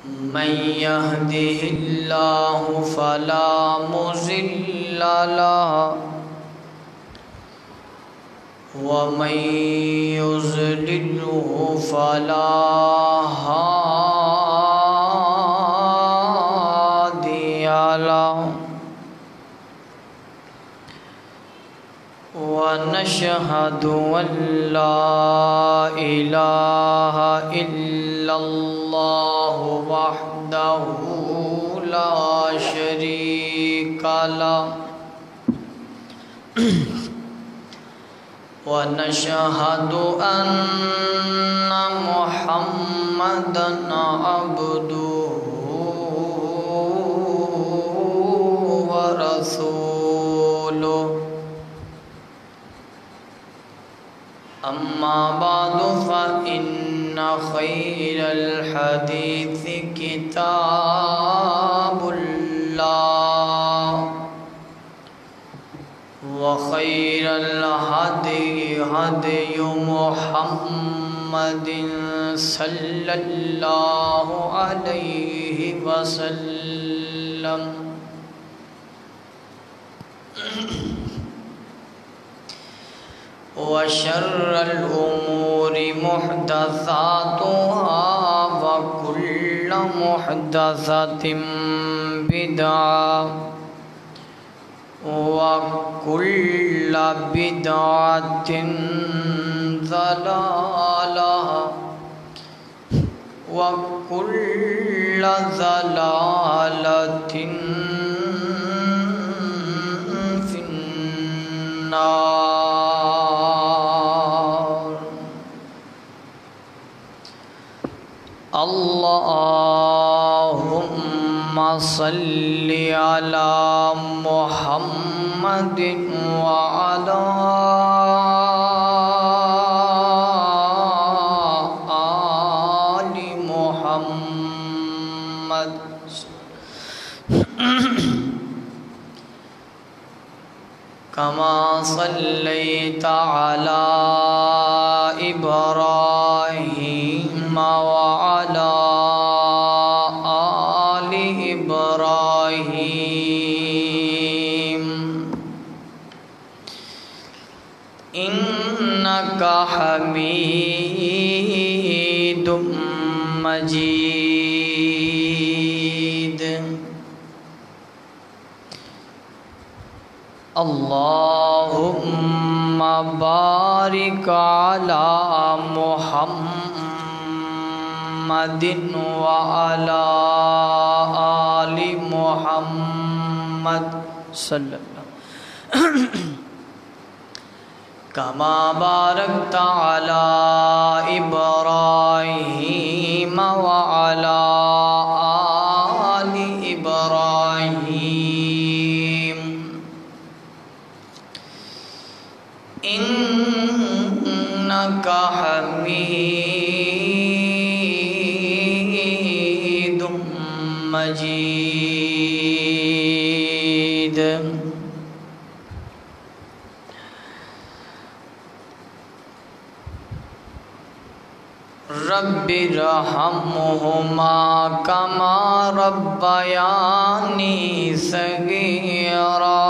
من يهده الله فلا مضل له ومن يضلله فلا هادي له ونشهد أن لا إله إلا الله وحده لا شريك له ونشهد أن محمدًا عبده ورسوله أما بعد فإن خير الحديث كتاب الله وخير الهدي هدي محمد صلى الله عليه وسلم وشر الأمور محدثاتها وكل محدثة بدعة وكل بدعة ضلالة وكل ضلالة في النار. اللهم صل على محمد وعلى آل محمد كما صليت على إبراهيم وعلى آل إبراهيم إنك حميد مجيد. اللهم بارك على محمد وعلى آل محمد صلی اللہ كما باركت على إبراهيم وعلى آل إبراهيم إنك حميد مجيد. رب ارحمهما كما ربياني صغيرا.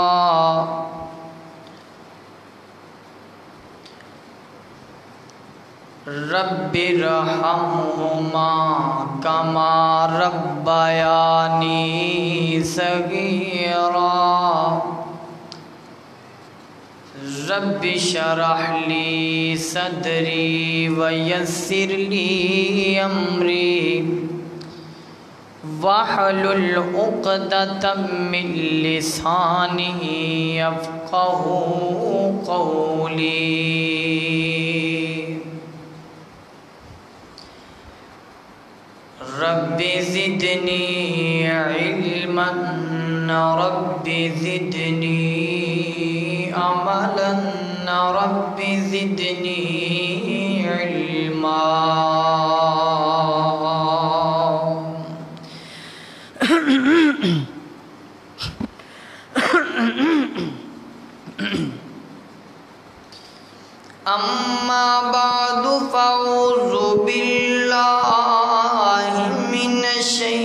رب ارحمهما كما ربياني صغيرا. رب اشرح لي صدري ويسر لي أمري واحلل عقدة من لساني يفقهوا قولي. رب زدني علما رب زدني عملا رب زدني علما. أما بعد فأعوذ بالله من الشيطان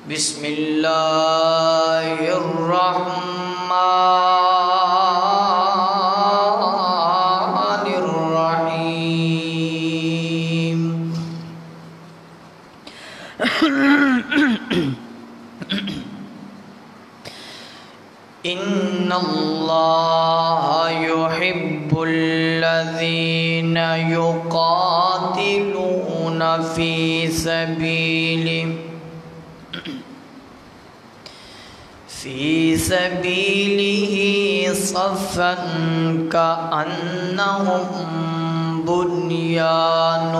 بسم اللہ الرحمن الرحیم ان اللہ يحب الذین یقاتلون فی سبیلہ صفا کأنہم بنیان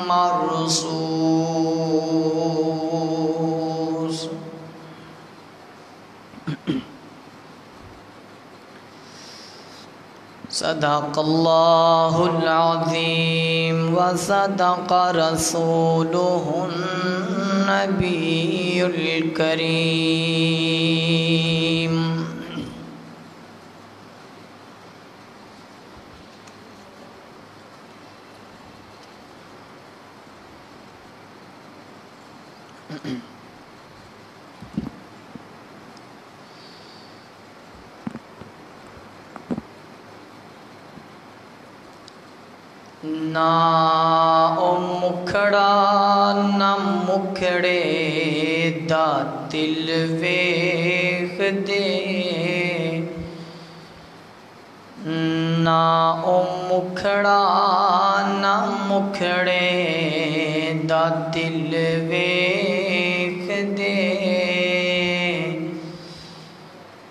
مرصوص۔ صدق اللہ العظیم وصدق رسولہ النبی الکریم۔ نہ او مکھڑا نہ مکھڑے دا دل ویکھ دے، نہ او مکھڑا نہ مکھڑے دا دل ویکھ دے،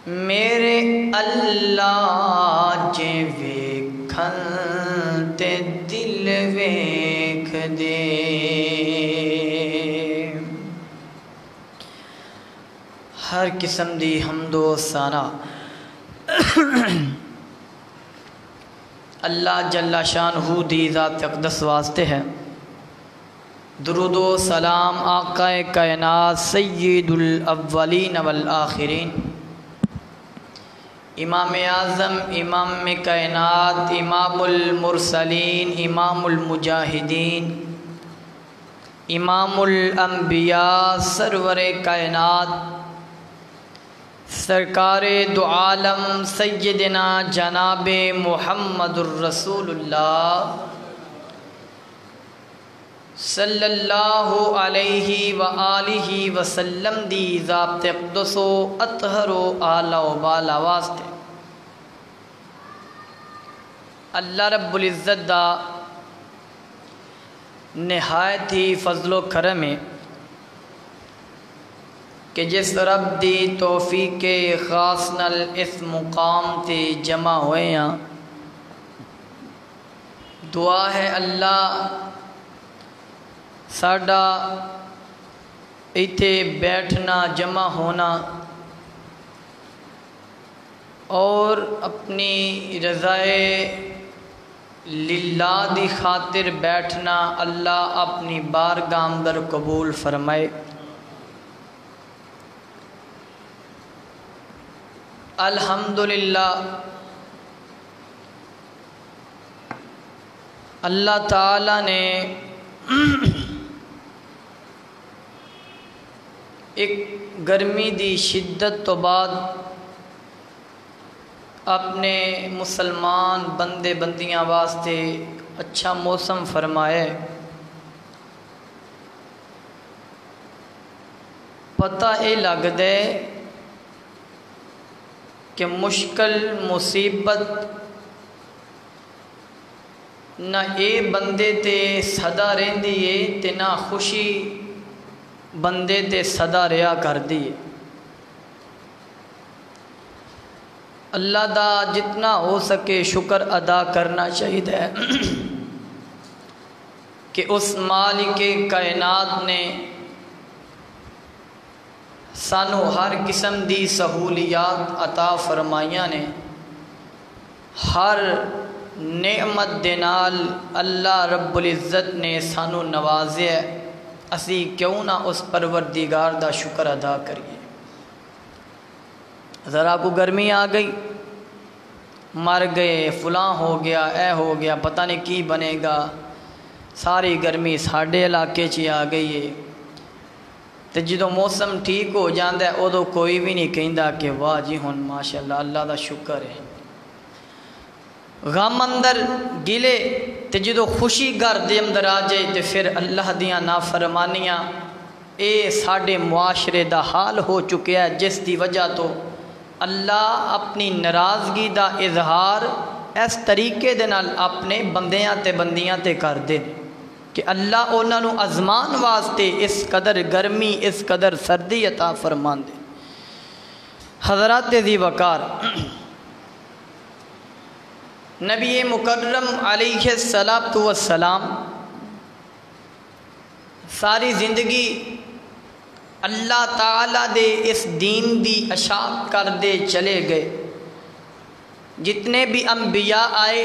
میرے اللہ جے ویکھن تے دل ویکھ دے۔ ہر قسم دی حمد و ثنا اللہ جل شانہ دی ذات اقدس واسطے ہے۔ درود و سلام آقا کائنات سید الاولین والآخرین، امام اعظم، امام کائنات، امام المرسلین، امام المجاہدین، امام الانبیاء، سرور کائنات، سرکار دو عالم سیدنا جناب محمد الرسول اللہ صلی اللہ علیہ وآلہ وسلم دی ذات اقدس و اطہر و اعلی و بالا واسطے اللہ رب العزت دا نہایت ہی فضل و کرم ہے کہ جس رب دی توفیق خاص نال اس مقام تے جمع ہوئے ہیں۔ دعا ہے اللہ ساڈا ایتھے بیٹھنا، جمع ہونا اور اپنی رضائے للہ دی خاطر بیٹھنا اللہ اپنی بارگاہ اندر قبول فرمائے۔ الحمدللہ اللہ تعالی نے ایک گرمی دی شدت تو بعد اپنے مسلمان بندے بندیاں واسطے اچھا موسم فرمائے۔ پتہ اے لگ دے کہ مشکل مصیبت نہ اے بندے تے صدا رہندی ہے تے نہ خوشی بندے تے صدا رہا کر دی۔ اللہ دا جتنا ہو سکے شکر ادا کرنا چاہیے کہ اس مالک کائنات نے سانو ہر قسم دی سہولیات عطا فرمائیاں نے، ہر نعمت دے نال اللہ رب العزت نے سانو نوازے، اسی کیوں نہ اس پروردگار دا شکر ادا کریے۔ ذرا کو گرمی آ گئی، مر گئے، فلاں ہو گیا، اے ہو گیا، پتہ نہیں کی بنے گا، ساری گرمی ساڑھے علاقے چی آ گئی ہے۔ تے جدوں موسم ٹھیک ہو جاندا ہے ادو کوئی بھی نہیں کہندا کہ واہ جی ہن ماشاءاللہ اللہ دا شکر ہے۔ غم اندر گلے تے جدوں خوشی گھر دے اندر آ جائے تے پھر اللہ دیاں نافرمانیاں اے ساڈے معاشرے دا حال ہو چکیا ہے، جس دی وجہ تو اللہ اپنی ناراضگی دا اظہار اس طریقے دے نال اپنے بندیاں تے بندیاں تے کر دے کہ اللہ انہاں نو ازمان واسطے اس قدر گرمی اس قدر سردی عطا فرمان دے۔ حضرات ذی وقار، نبی مکرم علیہ السلام ساری زندگی اللہ تعالیٰ دے اس دین دی اشاعت کر دے چلے گئے۔ جتنے بھی انبیاء آئے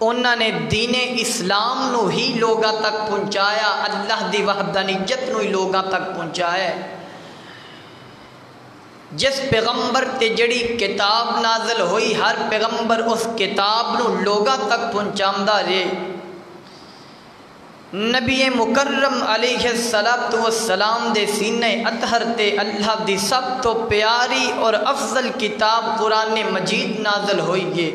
انہوں نے دین اسلام نو ہی لوگاں تک پہنچایا، اللہ دی وحدانیت نو ہی لوگاں تک پہنچایا۔ جس پیغمبر تے جڑی کتاب نازل ہوئی ہر پیغمبر اس کتاب نو لوگاں تک پہنچاندا رہے۔ نبی مکرم علیہ السلام دے سینے اطہر تے اللہ دی سب تو پیاری اور افضل کتاب قرآن مجید نازل ہوئی ہے۔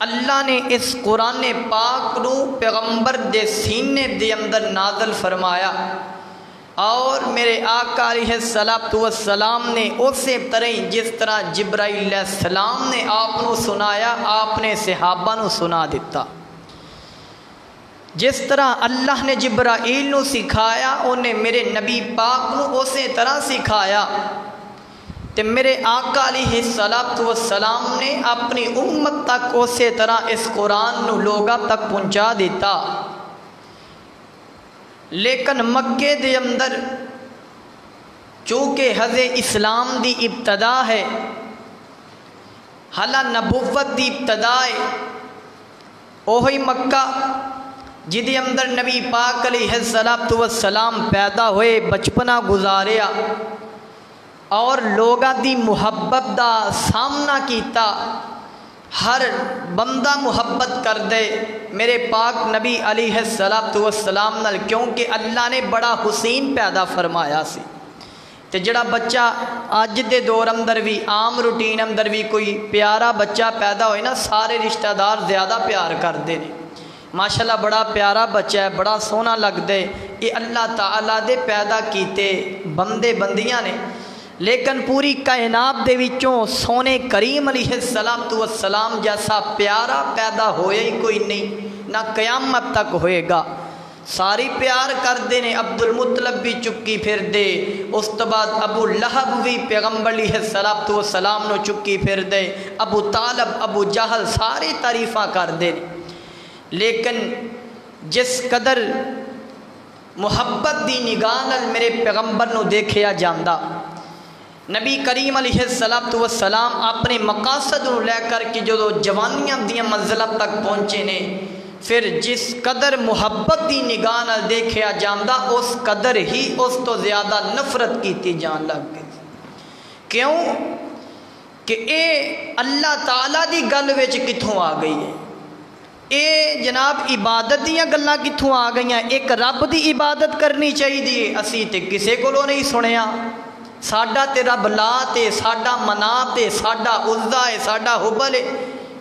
اللہ نے اس قرآن پاک نو پیغمبر دے سینے دے اندر نازل فرمایا، اور میرے آقا علیہ السلام نے اسی طرح جس طرح جبرائیل علیہ السلام نے آپ نو سنایا آپ نے صحابہ نو سنا دیتا۔ جس طرح اللہ نے جبرائیل نو سکھایا انہیں میرے نبی پاک نو اسی طرح سکھایا، تے میرے آقا علیہ السلام نے اپنی امت تک اسی طرح اس قرآن نو لوگاں تک پہنچا دیتا۔ لیکن مکے دے اندر چونکہ حض اسلام دی ابتدا ہے، حالا نبوت دی ابتدا ہے، اوہی مکہ جدے اندر نبی پاک علیہ السلام پیدا ہوئے، بچپنا گزاریا اور لوگاں دی محبت دا سامنا کیتا۔ ہر بندہ محبت کر دے میرے پاک نبی علیہ السلام نال، کیونکہ اللہ نے بڑا حسین پیدا فرمایا سی۔ تے جڑا بچہ اج دے دور اندر بھی عام روٹین اندر بھی کوئی پیارا بچہ پیدا ہوئے نا، سارے رشتہ دار زیادہ پیار کر دے نے، ماشاءاللہ بڑا پیارا بچہ ہے، بڑا سونا لگ دے، یہ اللہ تعالیٰ دے پیدا کیتے بندے بندیاں نے۔ لیکن پوری کائنات دے وچوں سونے کریم علیہ السلام جیسا پیارا پیدا ہویا ہی کوئی نہیں، نہ قیامت تک ہوئے گا۔ ساری پیار کر دے نے، عبد المطلب بھی چکی پھر دے، اس تو بعد ابو لہب بھی پیغمبر علیہ السلام نو چکی پھر دے، ابو طالب ابو جہل ساری تعریفاں کر دے۔ لیکن جس قدر محبت دی نگاہ نال میرے پیغمبر نو دیکھیا جاندا، نبی کریم علیہ السلام اپنے مقاصد نو لے کر کے جو جوانیاں دیاں منزلات تک پہنچے نے، پھر جس قدر محبت دی نگاہ نال دیکھیا جاندا اس قدر ہی اس تو زیادہ نفرت کیتی جان لگ گئی۔ کیوں کہ اے اللہ تعالیٰ دی گل وچ کتھوں آ گئی ہے؟ اے جناب عبادت دیاں گلاں کتھوں آ گئی ہیں؟ ایک رب دی عبادت کرنی چاہیے، اسی تے کسے کولوں نہیں سنیا۔ ساڈا تے رب لات ہے، ساڈا منات ہے، ساڈا عزا ہے، ساڈا حبل ہے،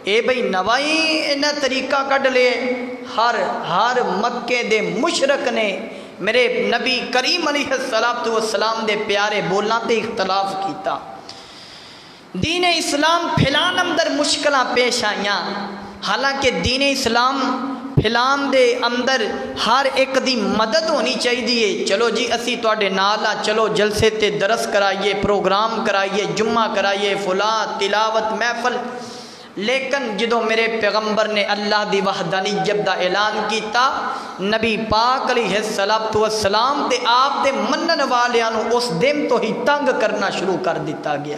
اے بھئی نوائی انہاں طریقہ کڈ لے۔ ہر مکے دے مشرک نے میرے نبی کریم علیہ السلام دے پیارے بولاں تے اختلاف کیتا۔ دین اسلام پھیلان اندر مشکلاں پیش آئیاں، حالانکہ دین اسلام پھیلان دے اندر ہر ایک دی مدد ہونی چاہیے۔ چلو جی اسی تواڈے نال آ، چلو جلسے تے درس کرائیے، پروگرام کرائیے، جمعہ کرائیے، فلاں تلاوت محفل، لیکن جدو میرے پیغمبر نے اللہ دی وحدانیت دا اعلان کیتا، نبی پاک علیہ السلام تے آپ دے منن والیاں نو اس دن تو ہی تنگ کرنا شروع کر دیتا گیا۔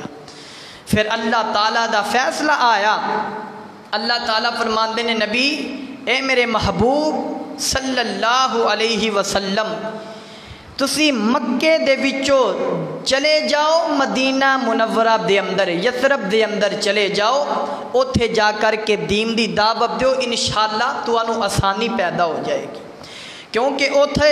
پھر اللہ تعالیٰ دا فیصلہ آیا، اللہ تعالیٰ فرماندے نے نبی اے میرے محبوب صلی اللہ علیہ وسلم، تسی مکے دے وچوں چلے جاؤ مدینہ منورہ دے اندر، یثرب دے اندر چلے جاؤ، اوتھے جا کر کے دین دی دعوت دیو، انشاءاللہ تانوں آسانی پیدا ہو جائے گی، کیونکہ اوتھے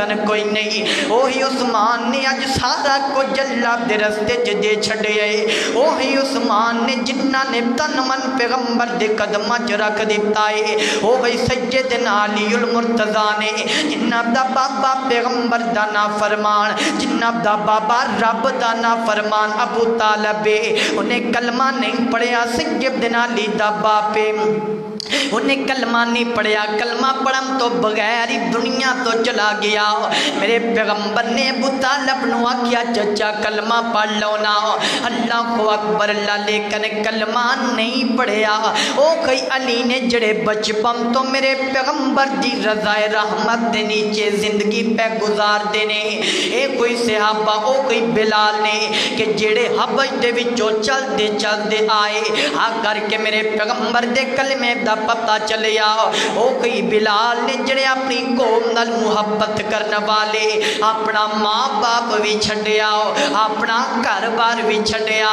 وزن کوئی نہیں. وہی عثمان نے اج سارا کچھ اللہ دے رستے چ دے چھڈیا ہے. وہی عثمان نے جنہاں نے تن من پیغمبر دے قدماں چ رکھ دیتا ہے. وہی سیدنا علی المرتضی نے جنہاں دا بابا پیغمبر دا نافرمان، جنہاں دا بابا رب دا نافرمان ابو طالب انہیں کلمہ نہیں پڑھیا. سیدنا علی دا باپ انہیں کلمہ نہیں پڑھیا. کلمہ پڑھن تو بغیر ہی دنیا تو چلا گیا. میرے پیغمبر نے ابو طالب نو آکھیا چچا کلمہ پڑھ لو نا. اللہ کو اکبر اللہ، لیکن کلمہ نہیں پڑھیا. او کئی علی نے جڑے بچپن تو میرے پیغمبر دی رضا رحمت دے نیچے زندگی پہ گزار دینے. اے کوئی صحابہ او کوئی بلال نے کہ جڑے حبش دے وچوں چل دے آئے آ کر کے میرے پیغمبر دے کلمے دا پتہ چلیا. او کئی بلال نے جڑے اپنی قوم نال محبت کرنے والے اپنا ماں باپ بھی چھڈیا، اپنا گھر بار بھی چھڈیا،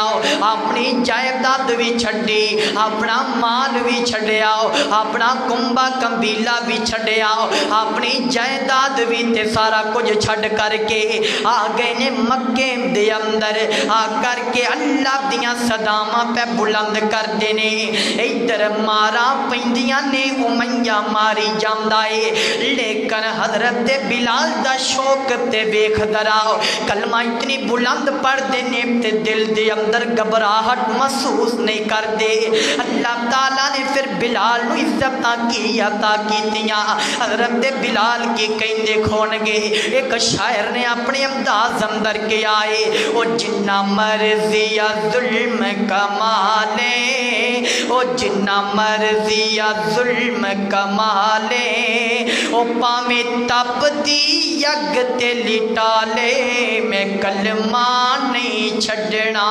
اپنی جائیداد بھی چھڈی، اپنا مال بھی چھڈیا، اپنا کنبہ قبیلہ بھی چھڈیا، اپنی جائیداد بھی تے سارا کچھ چھڈ کر کے آ گئے نے مکے دے اندر. آ کر کے اللہ دیاں صداواں پہ بلند کر دینے. ادھر مارا پیندیاں نے امیہ ماری جاندا ہے، لیکن حضرت بلال دا شوق تے ویکھ دراؤ کلمہ اتنی بلند پڑھ دینے تے دل دے اندر گھبراہٹ محسوس نہیں کر دے. اللہ تعالیٰ نے پھر بلال نو عزتاں کی عطا کیتیاں. حضرت بلال کی کہندے کھون گے ایک شاعر نے اپنے انداز اندر کے آئے او جنہ مرضی ظلم کمالے، او جنہ مرضی ظلم کمالے، او پامے تپ دی یگ تے لٹالے، میں کلمہ نہیں چھڈنا،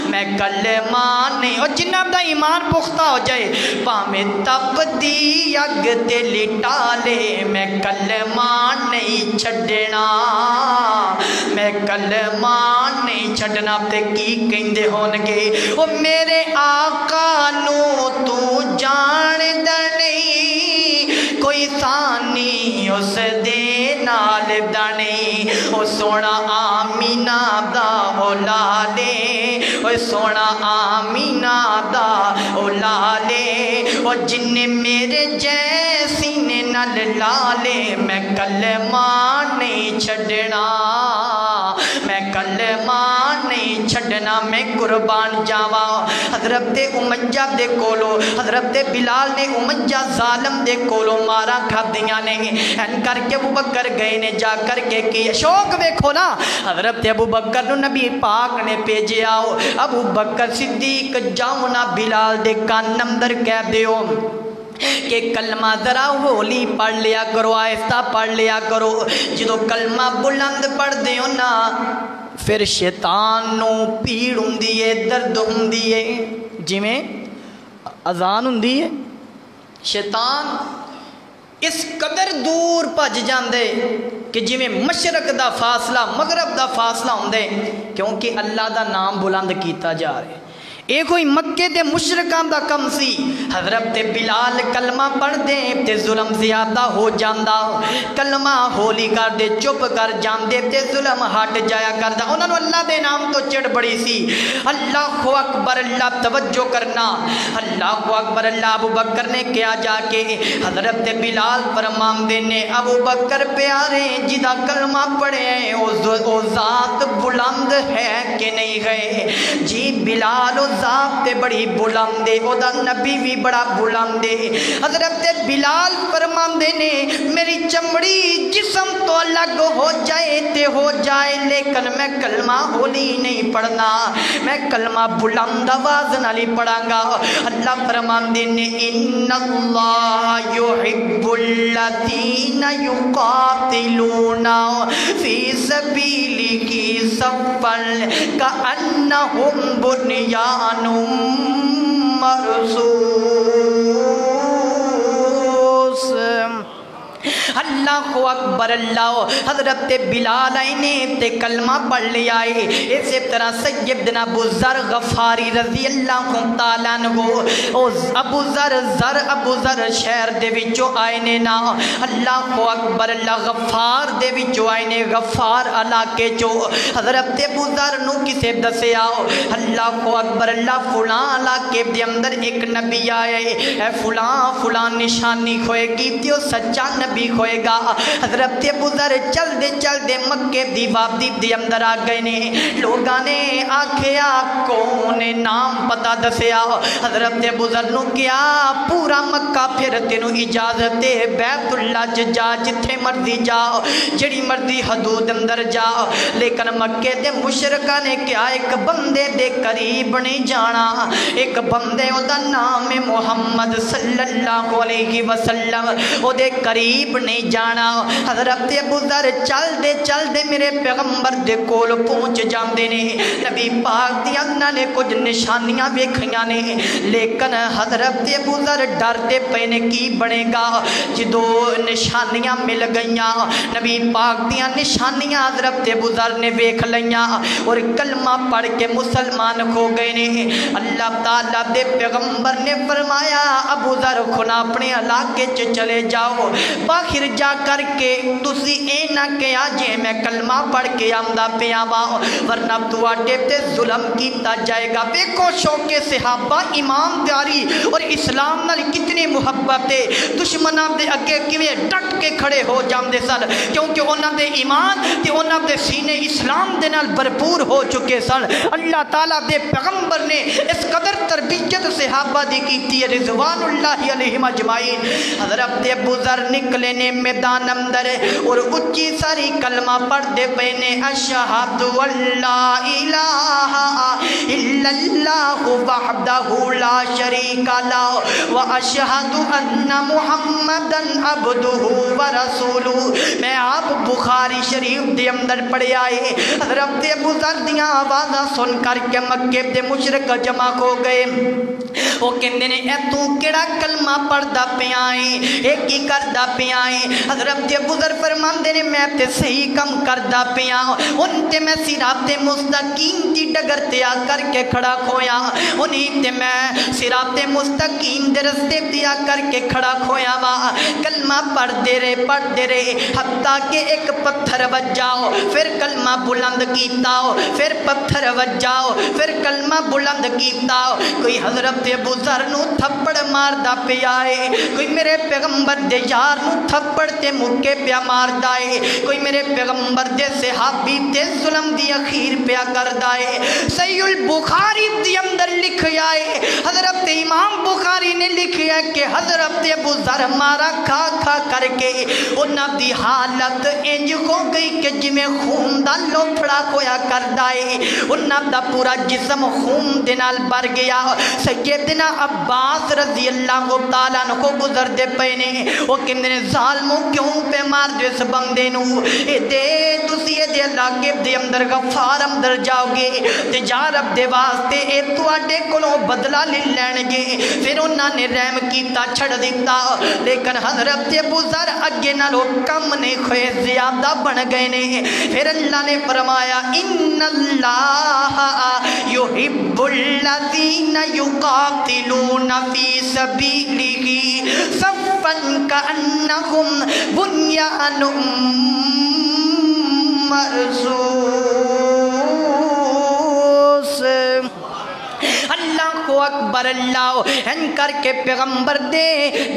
میں کلمہ نہیں. او جنہ دا ایمان پختہ ہو جائے پامے تپ دی یگ تے لٹالے، میں کلمہ نہیں چھڈنا، میں کلمہ نہیں چھڈنا. تے کی کہندے ہون گے او میرے آقا نو تو جاندہ نہیں، کوئی ثانی اس دے نال دا نہیں. او سونا آمینہ دا اولادے، او سونا آمینہ دا اولادے، او جن میرے جیسی نے نال لالے، میں کلمہ نہیں چھڈنا، میں کلمہ نہیں چھڈنا. میں قربان جاوا حضرت امیہ دے کولو، حضرت بلال نے امیہ ظالم دے کولو مارا کھادیاں نے. ان کر کے ابو بکر گئے نے جا کر کے کی شوق ویکھو نا. حضرت ابو بکر نو نبی پاک نے بھیجے آؤ ابو بکر صدیق جاؤ نا بلال دے کان اندر کہہ دیو کہ کلمہ ذرا ہولی پڑھ لیا کرو، آہستہ پڑھ لیا کرو. جدو کلمہ بلند پڑھ دیو نا پھر شیطان نو پیڑ ہوندی ہے، درد ہوندی ہے. جویں اذان ہوندی ہے شیطان اس قدر دور بھج جاندے کہ جویں مشرق دا فاصلہ مغرب دا فاصلہ ہوندے، کیونکہ اللہ دا نام بلند کیتا جا رہے. اے کوئی مکے دے مشرکان دا کم سی. حضرت بلال کلمہ پڑھ دے تے ظلم زیادہ ہو جاندا، کلمہ ہولی کر دے چپ کر جاندے تے ظلم ہٹ جایا کردا. انہاں نو اللہ دے نام تو چڑ بڑی سی. اللہ اکبر اللہ، توجہ کرنا، اللہ اکبر اللہ. ابو بکر نے کیا جا کے حضرت بلال فرماندے نے ابو بکر پیارے جدا کلمہ پڑھے او ذات بلند ہے کہ نہیں ہے؟ جی بلال ذات تے بڑی بلند ہے، او دا نبی بھی بڑا بلند ہے. حضرت بلال فرماندے نے میری چمڑی جسم تو الگ ہو جائے تے ہو جائے، لیکن میں کلمہ ہولی نہیں پڑھنا، میں کلمہ بلند آواز نال ہی پڑھاں گا. اللہ فرماندے نے ان اللہ یحب الذین یقاتلون فی سبیلہ صفا کأنہم بنیان مرصوص. اللہ اللہ اکبر اللہ حضرت بلال آئینے تے کلمہ پڑھ لیا ہے اسی طرح سیدنا ابو ذر غفاری رضی اللہ تعالیٰ عنہ ابو ذر شہر دے وچوں آئینے نا اللہ اکبر اللہ غفار دے وچوں آئینے غفار علاقے چو حضرت ابو ذر نو کسے دسے آؤ اللہ اکبر اللہ فلاں علاقے دے اندر ایک نبی آئے اے فلاں نشانی کھوئے گی تیو سچا نبی کھوئے گا حضرت ابو ذر چل دے مکے دی وادی دے اندر آ گئے نے لوگاں نے آکھیا کون نام پتا دسیا حضرت ابو ذر نو کیا پورا مکہ پھر تینو اجازت ہے بیت اللہ جا جتھے مرضی جاؤ جڑی مرضی حدود اندر جاؤ لیکن مکے دے مشرکاں نے کیا ایک بندے دے قریب نہیں جانا ایک بندے دا نام محمد صلی اللہ علیہ وسلم او دے قریب نہیں جانا حضرت ابو ذر چل دے میرے پیغمبر دے کول پہنچ جاندے نے نبی پاک دی انہاں نے کچھ نشانیاں ویکھیاں نے لیکن حضرت ابو ذر ڈرتے پے نے کی بنے گا جدو نشانیاں مل گئیاں نبی پاک دیاں نشانیاں حضرت ابو ذر نے ویکھ لیاں اور کلمہ پڑھ کے مسلمان ہو گئے نے اللہ تعالیٰ دے پیغمبر نے فرمایا ابو ذر کھنا اپنے علاقے چلے جاؤ باہر جا کر کے تسی اے نہ کیا جے میں کلمہ پڑھ کے آمدہ پہ آواں ورنہ تواڈے تے ظلم کیتا جائے گا دیکھو شوق صحابہ ایمانداری اور اسلام نال کتنی محبت ہے دشمناں دے اگے کیویں ڈٹ کے کھڑے ہو جاندے سن کیونکہ انہاں دے ایمان تے انہاں دے سینے اسلام دے نال بھرپور ہو چکے سن اللہ تعالیٰ دے پیغمبر نے اس قدر تربیت صحابہ دی کیتی ہے رضوان اللہ علیہم اجمعین حضرت ابو ذر نکلے نے میدان اندر اور اچھی ساری کلمہ پڑھ دے پے نے اشہد اللہ الہ الا اللہ وحدہ لا شریک لہ واشہد ان محمدن عبدہ ورسولہ میں آپ بخاری شریف دے اندر پڑھے آئے حضرت ابو ذر دیاں آوازاں سن کر کے مکے دے مشرک جمع ہو گئے وہ کہندے نے اے تو کیڑا کلمہ پڑھدا پیا اے اے کی کردا پیا اے حضرت ابو ذر فرماندے نے میں تے صحیح کم کردا پیا ان تے میں صراط مستقیم دی ڈگر تے آ کر کے کھڑا کھویا انہی تے میں صراط مستقیم دے رستے تے آ کر کے کھڑا کھویا وا کلمہ پڑھدے رہے حتیٰ کہ ایک پتھر وجاؤ پھر کلمہ بلند کیتا پھر پتھر وجاؤ پھر کلمہ بلند کیتا کوئی حضرت ابو ذر نو تھپڑ ماردا پیا ہے کوئی میرے پیغمبر دے یار نو تھپڑ تے مکے پیا ماردا ہے کوئی میرے پیغمبر دے صحابی تے ظلم دی اخیر پیا کردا ہے صحیح البخاری دی اندر لکھیا ہے حضرت امام بخاری نے لکھیا ہے کہ حضرت ابو ذر مارا کھا کھا کر کے انہاں دی حالت انج ہو گئی کہ جویں خون دا لوٹھڑا کویا کردا ہے انہاں دا پورا جسم خون دے نال بھر گیا سیدنا عباس رضی اللہ تعالیٰ عنہ گزر دے پے نے وہ کہندے نے ظالمو کیوں پہ مار دے اس بندے نو اے دے تسی اے دے علاقے دے اندر غفار اندر جاؤ گے تے جا رب دے واسطے اے تواڈے کولوں بدلہ لے لین گے پھر انہاں نے رحم کیتا چھڑ دتا لیکن حضرت ابو ذر اگے نالوں کم نے کھوئے زیادہ بن گئے نے پھر اللہ نے فرمایا ان اللہ یحب الذین یقاتلون فی سبیلہ صفا کأنہم بنیان مرصوص اللہ اکبر اللہ ان کر کے پیغمبر دے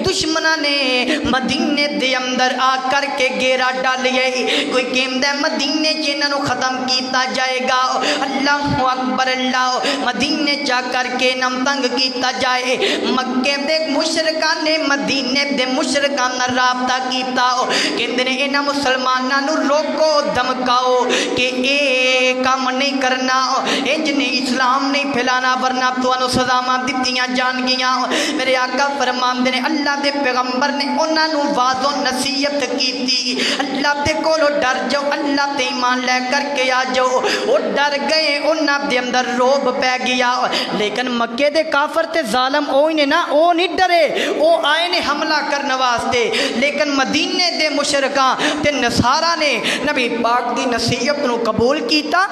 دشمنہ نے مدینے دے اندر آ کر کے گیرہ ڈالئے کوئی کہندہ مدینے جنہوں ختم کیتا جائے گا اللہ اکبر اللہ مدینے جا کر کے نم تنگ کیتا جائے مکے دے مشرکان نے مدینے دے مشرکان نے رابطہ کیتا کہندے نے انہاں مسلمانوں روکو دمکاؤ کہ اے کام نہیں کرنا انج نے اسلام نہیں پھیلانا ورنہ تو انو سزاواں دتیاں جان گیاں۔ میرے آقا فرماندے نے اللہ دے پیغمبر نے انہاں نوں واض و نصیحت کیتی، اللہ دے کولوں ڈر جاؤ، اللہ تے ایمان لے کر کے آ جاؤ۔ وہ ڈر گئے، انہاں دے اندر روب پہ گیا، لیکن مکے دے کافر تے ظالم اوہی نے نا، او نہیں ڈرے، او آئے نے حملہ کرنے واسطے، لیکن مدینے دے مشرکاں تے نصارا نے نبی پاک دی نصیحت نو قبول کیتا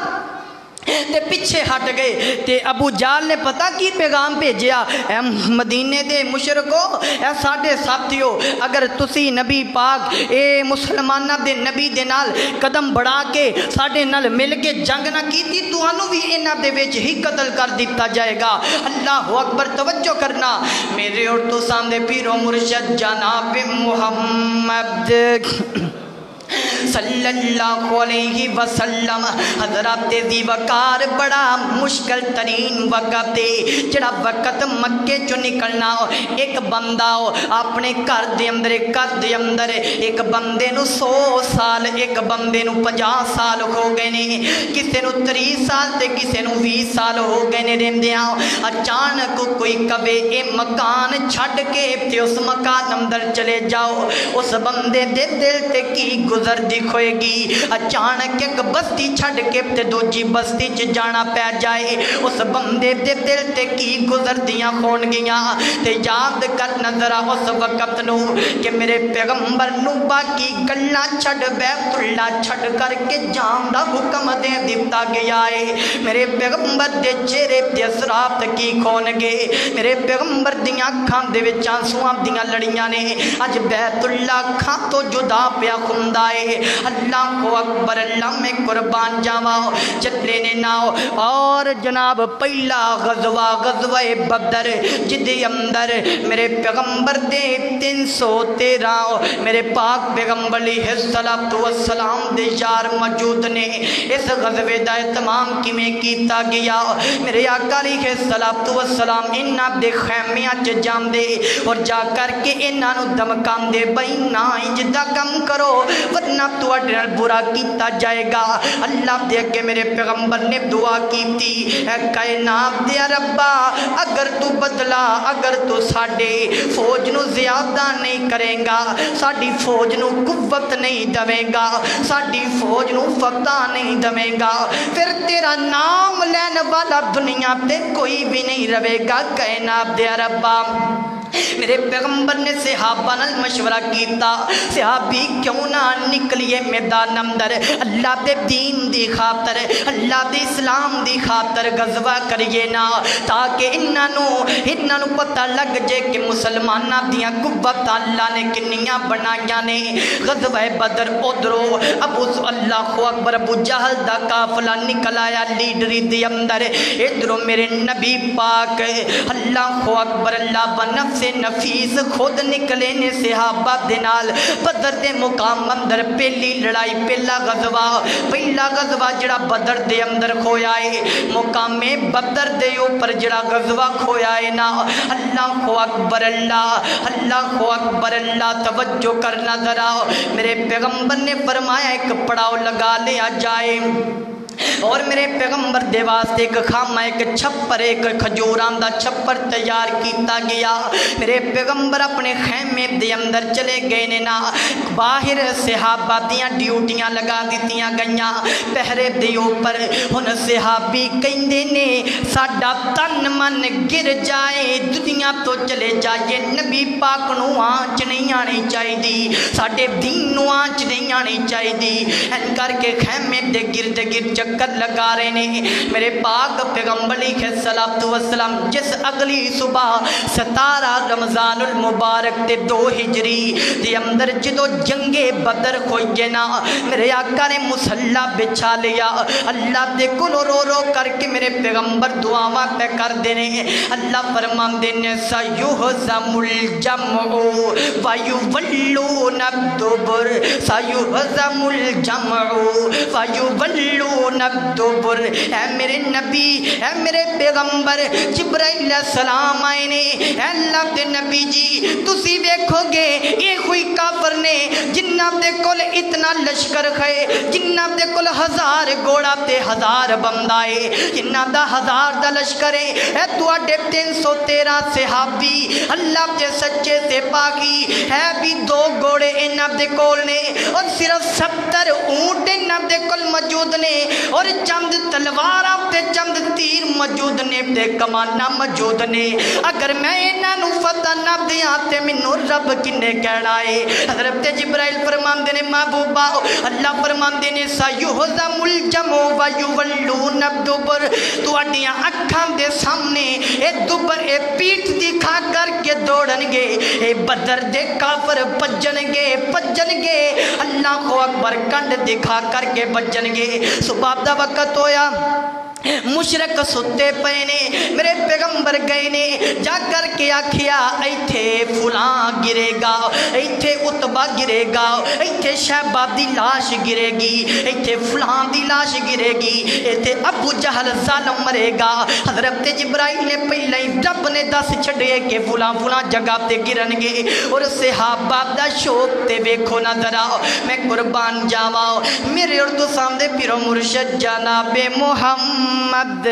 تے پیچھے ہٹ گئے۔ تے ابو جال نے پتہ کی پیغام بھیجیا، اے مدینے دے مشرکو، اے ساڈے ساتھیو، اگر تسی نبی پاک اے مسلمانہ دے نبی دے نال قدم بڑھا کے ساڈے نال مل کے جنگ نہ کیتی، تانوں بھی انہاں دے وچ ہی قتل کر دتا جائے گا۔ اللہ اکبر، توجہ کرنا میرے اور تو سامنے پیر و مرشد جناب محمد صلی اللہ علیہ وسلم۔ حضرات ذی وقار بڑا مشکل ترین وقت ہے، جڑا وقت مکے چو نکلنا ہو، ایک بندہ ہو اپنے گھر دے اندر ایک بندے نو 100 سال، ایک بندے نو 50 سال ہو گئے نے، کسے نو 30 سال تے کسے نو 20 سال ہو گئے نے رہندیاں۔ اچانک کوئی کبے اے مکان چھڈ کے تے اس مکان اندر چلے جاؤ، اس بندے دے دل تے کی گزر دکھوئے گی۔ اچانک ایک بستی چھڑ کے تے دوجی بستی چ جانا پہ جائے، اس بندے دے دل تے کی گزر دیاں خون گیاں۔ تے یاد کر نظر اس وقت نو کہ میرے پیغمبر نو باقی گلاں چھڑ بیت اللہ چھڑ کر کے جان دا حکم دے دیتا گیا ہے۔ میرے پیغمبر دے چہرے تے اثرات کی کھون گے، میرے پیغمبر دیاں اکھاں دے وچ آنسواں دیاں لڑیاں نے، اج بیت اللہ کھاں تو جدا پیا خوندا ہے۔ اللہ اکبر، اللہ میں قربان جاواں، چلے نے ناؤ۔ اور جناب پہلا غزوہ بدر، جدے اندر میرے پیغمبر دے 313 میرے پاک پیغمبر علیہ السلام دے یار موجود نے۔ اس غزوے دا اہتمام کیویں کیتا گیا؟ میرے آقا علیہ السلام انہاں دے خیمیاں چ جاندے اور جا کر کے انہاں نو دمکاندے، بھئی نہ انج دا کم کرو ورنہ تواڈے نال برا کیتا جائے گا۔ اللہ دے اگے میرے پیغمبر نے دعا کیتی، اے کائنات دے ربا، اگر تو بدلا، اگر تو ساڈے فوج نو زیادہ نہیں کرے گا، ساڈی فوج نو قوت نہیں دے گا، ساڈی فوج نو فتح نہیں دے گا، پھر تیرا نام لین والا دنیا تے کوئی بھی نہیں رہے گا۔ کائنات دے ربا، میرے پیغمبر نے صحابہ نال مشورہ کیتا، صحابی کیوں نہ نکلیے میدان اندر، اللہ دے دین دی خاطر، اللہ دے اسلام دی خاطر غزوہ کریے نا، تاکہ انہاں نو پتہ لگ جائے کہ مسلماناں دیاں قوت اللہ نے کنیاں بنائیاں نے۔ غزوہ بدر ادھرو اللہ اکبر ابو جہل دا قافلہ نکل آیا لیڈری دے اندر، ادھرو میرے نبی پاک اللہ اکبر اللہ بنفس نفیس خود نکلے نے صحابہ دے نال۔ بدر دے مقام اندر پہلی لڑائی، پہلا غزوہ جڑا بدر دے اندر کھویا ہے، مقام بدر دے اوپر جڑا غزوہ کھویا ہے نا، اللہ اکبر اللہ، اللہ اکبر اللہ، توجہ کرنا ذرا۔ میرے پیغمبر نے فرمایا ایک پڑاؤ لگا لیا جائے، اور میرے پیغمبر دے واسطے ایک خامہ، ایک چھپر، ایک کھجوران دا چھپر تیار کیتا گیا۔ میرے پیغمبر اپنے خیمے دے اندر چلے گئے نے نا، باہر صحابہ دیاں ڈیوٹیاں لگا دیتیاں گئیاں پہرے دے اوپر۔ ہن صحابی کہندے نے ساڈا تن من گر جائے، دنیا تو چلے جائے، نبی پاک نو آنچ نہیں آنی چاہیے، ساڈے دین نو آنچ نہیں آنی چاہیے، ان کر کے خیمے دے گرد گرد چکر لگا رہے نے۔ میرے پاک پیغمبر علیہ السلام جس اگلی صبح 17 رمضان المبارک تے 2 ہجری دے اندر جدو جنگ بدر ہوئی نا، میرے آقا نے مصلا بچھا لیا، اللہ دے کولو رو رو کر کے میرے پیغمبر دعاواں پہ کر دینے۔ اللہ فرمان دینے سیہزم الجمع ویولون الدبر، سیہزم الجمع ویولون الدبر، اے میرے نبی اے میرے پیغمبر جبرائیل علیہ السلام آئے نے، اے اللہ دے نبی جی تسی ویکھو گے یہ کوئی کافر نے جنہ دے کول اتنا لشکر کھے، جنہ دے کول 1000 گھوڑا تے 1000 بندہ ہے، جنہ دا 1000 دا لشکر ہے، اے تواڈے 313 صحابی اللہ دے سچے تے پاکی ہے بھی 2 گھوڑے انہاں دے کول نے اور صرف 70 اونٹ انہاں دے کول موجود نے اور چند تلواراں تے چند تیر موجود نے تے کماناں موجود نے، اگر میں انہاں نو فتح نہ دیاں تے مینوں رب کنے کہنا ہے؟ حضرت جبرائیل فرماندے نے محبوبا اللہ فرماندے نے سیہزم الجمع ویولون الدبر، تواڈیاں اکھاں دے سامنے اے دبر اے پیٹھ دکھا کر کے دوڑن گے، اے بدر دے کافر بجن گے اللہ اکبر کنڈ دکھا کر کے بجن گے۔ صبح دا وقت ہویا مشرک ستے پے نے، میرے پیغمبر گئے نے جا کر کے آکھیا ایتھے فلاں گرے گا، ایتھے عتبہ گرے گا، ایتھے شہبہ دی لاش گرے گی، ایتھے فلاں دی لاش گرے گی، ایتھے ابو جہل ظالم مرے گا۔ حضرت جبرائیل نے پہلے ہی رب نے دس چھڑے کہ فلاں فلاں جگہ تے گرن گے، اور صحابہ دا شوق تے ویکھو نہ ذرا، میں قربان جاواں میرے اور تو سامنے پیرو مرشد جناب محمد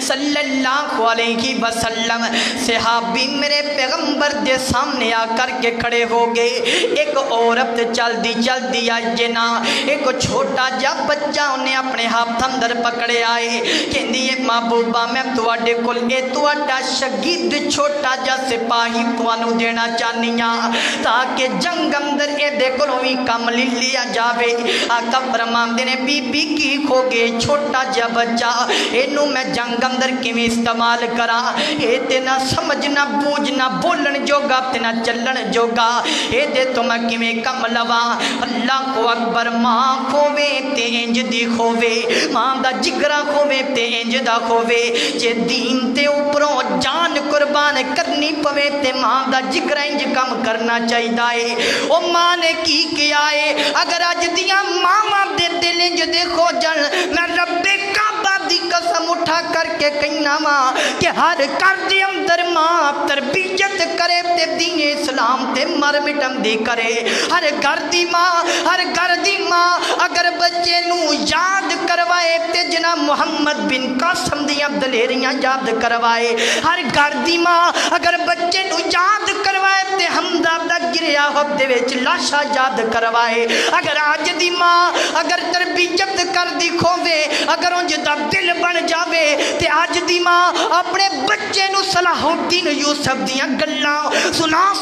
صلی اللہ علیہ وسلم صحابی میرے پیغمبر دے سامنے آ کر کے کھڑے ہو گئے۔ ایک عورت چل دی آئی جنا، ایک چھوٹا جا بچہ انہیں اپنے ہاتھ اندر پکڑے آئے، کہندی ہے محبوبہ میں تواڈے کول اے تواڈا شگید چھوٹا جا سپاہی توانوں دینا چاہنی ہاں تاکہ جنگ اندر اے دے کولوں وی کم لیا جاوے۔ آقا فرماندے نے بی بی کی کھو گے چھوٹا جا بچہ اینوں میں جنگ اندر کیویں استعمال کرا، اے تے نہ سمجھ نہ بوجھ نہ بولن جوگا تے نہ چلن جوگا، اے دے تو میں کیویں کم لواں۔ اللہ اکبر، ماں کھووے تے انج دی کھووے، ماں دا جگرا کھووے تے انج دا کھووے، جے دین تے اوپروں جان قربان کرنی پوے تے ماں دا جگرا انج کم کرنا چاہیدا ہے۔ او ماں نے کی کیا ہے؟ اگر اج دیاں ماواں دے دل انج دے کھو جان، میں رب کعبہ دی قسم اٹھا کر کے کہنا ماں کہ ہر گھر دے اندر ماں تربیت کرے تے دین اسلام تے مر مٹم دی کرے۔ ہر گھر دی ماں اگر بچے نو یاد کروائے تے جناب محمد بن قاسم دیاں دلیریاں یاد کروائے۔ ہر گھر دی ماں اگر بچے نو یاد کروائے تے حمزہ دا گریا ہوب دے وچ لاشا یاد کروائے۔ اگر آج دی ماں اگر تربیت کر دی کھووے، اگر انج دا دل بن جاوے تے آج دی ماں اپنے بچے نو صلاح الدین یوسف دیاں گلاں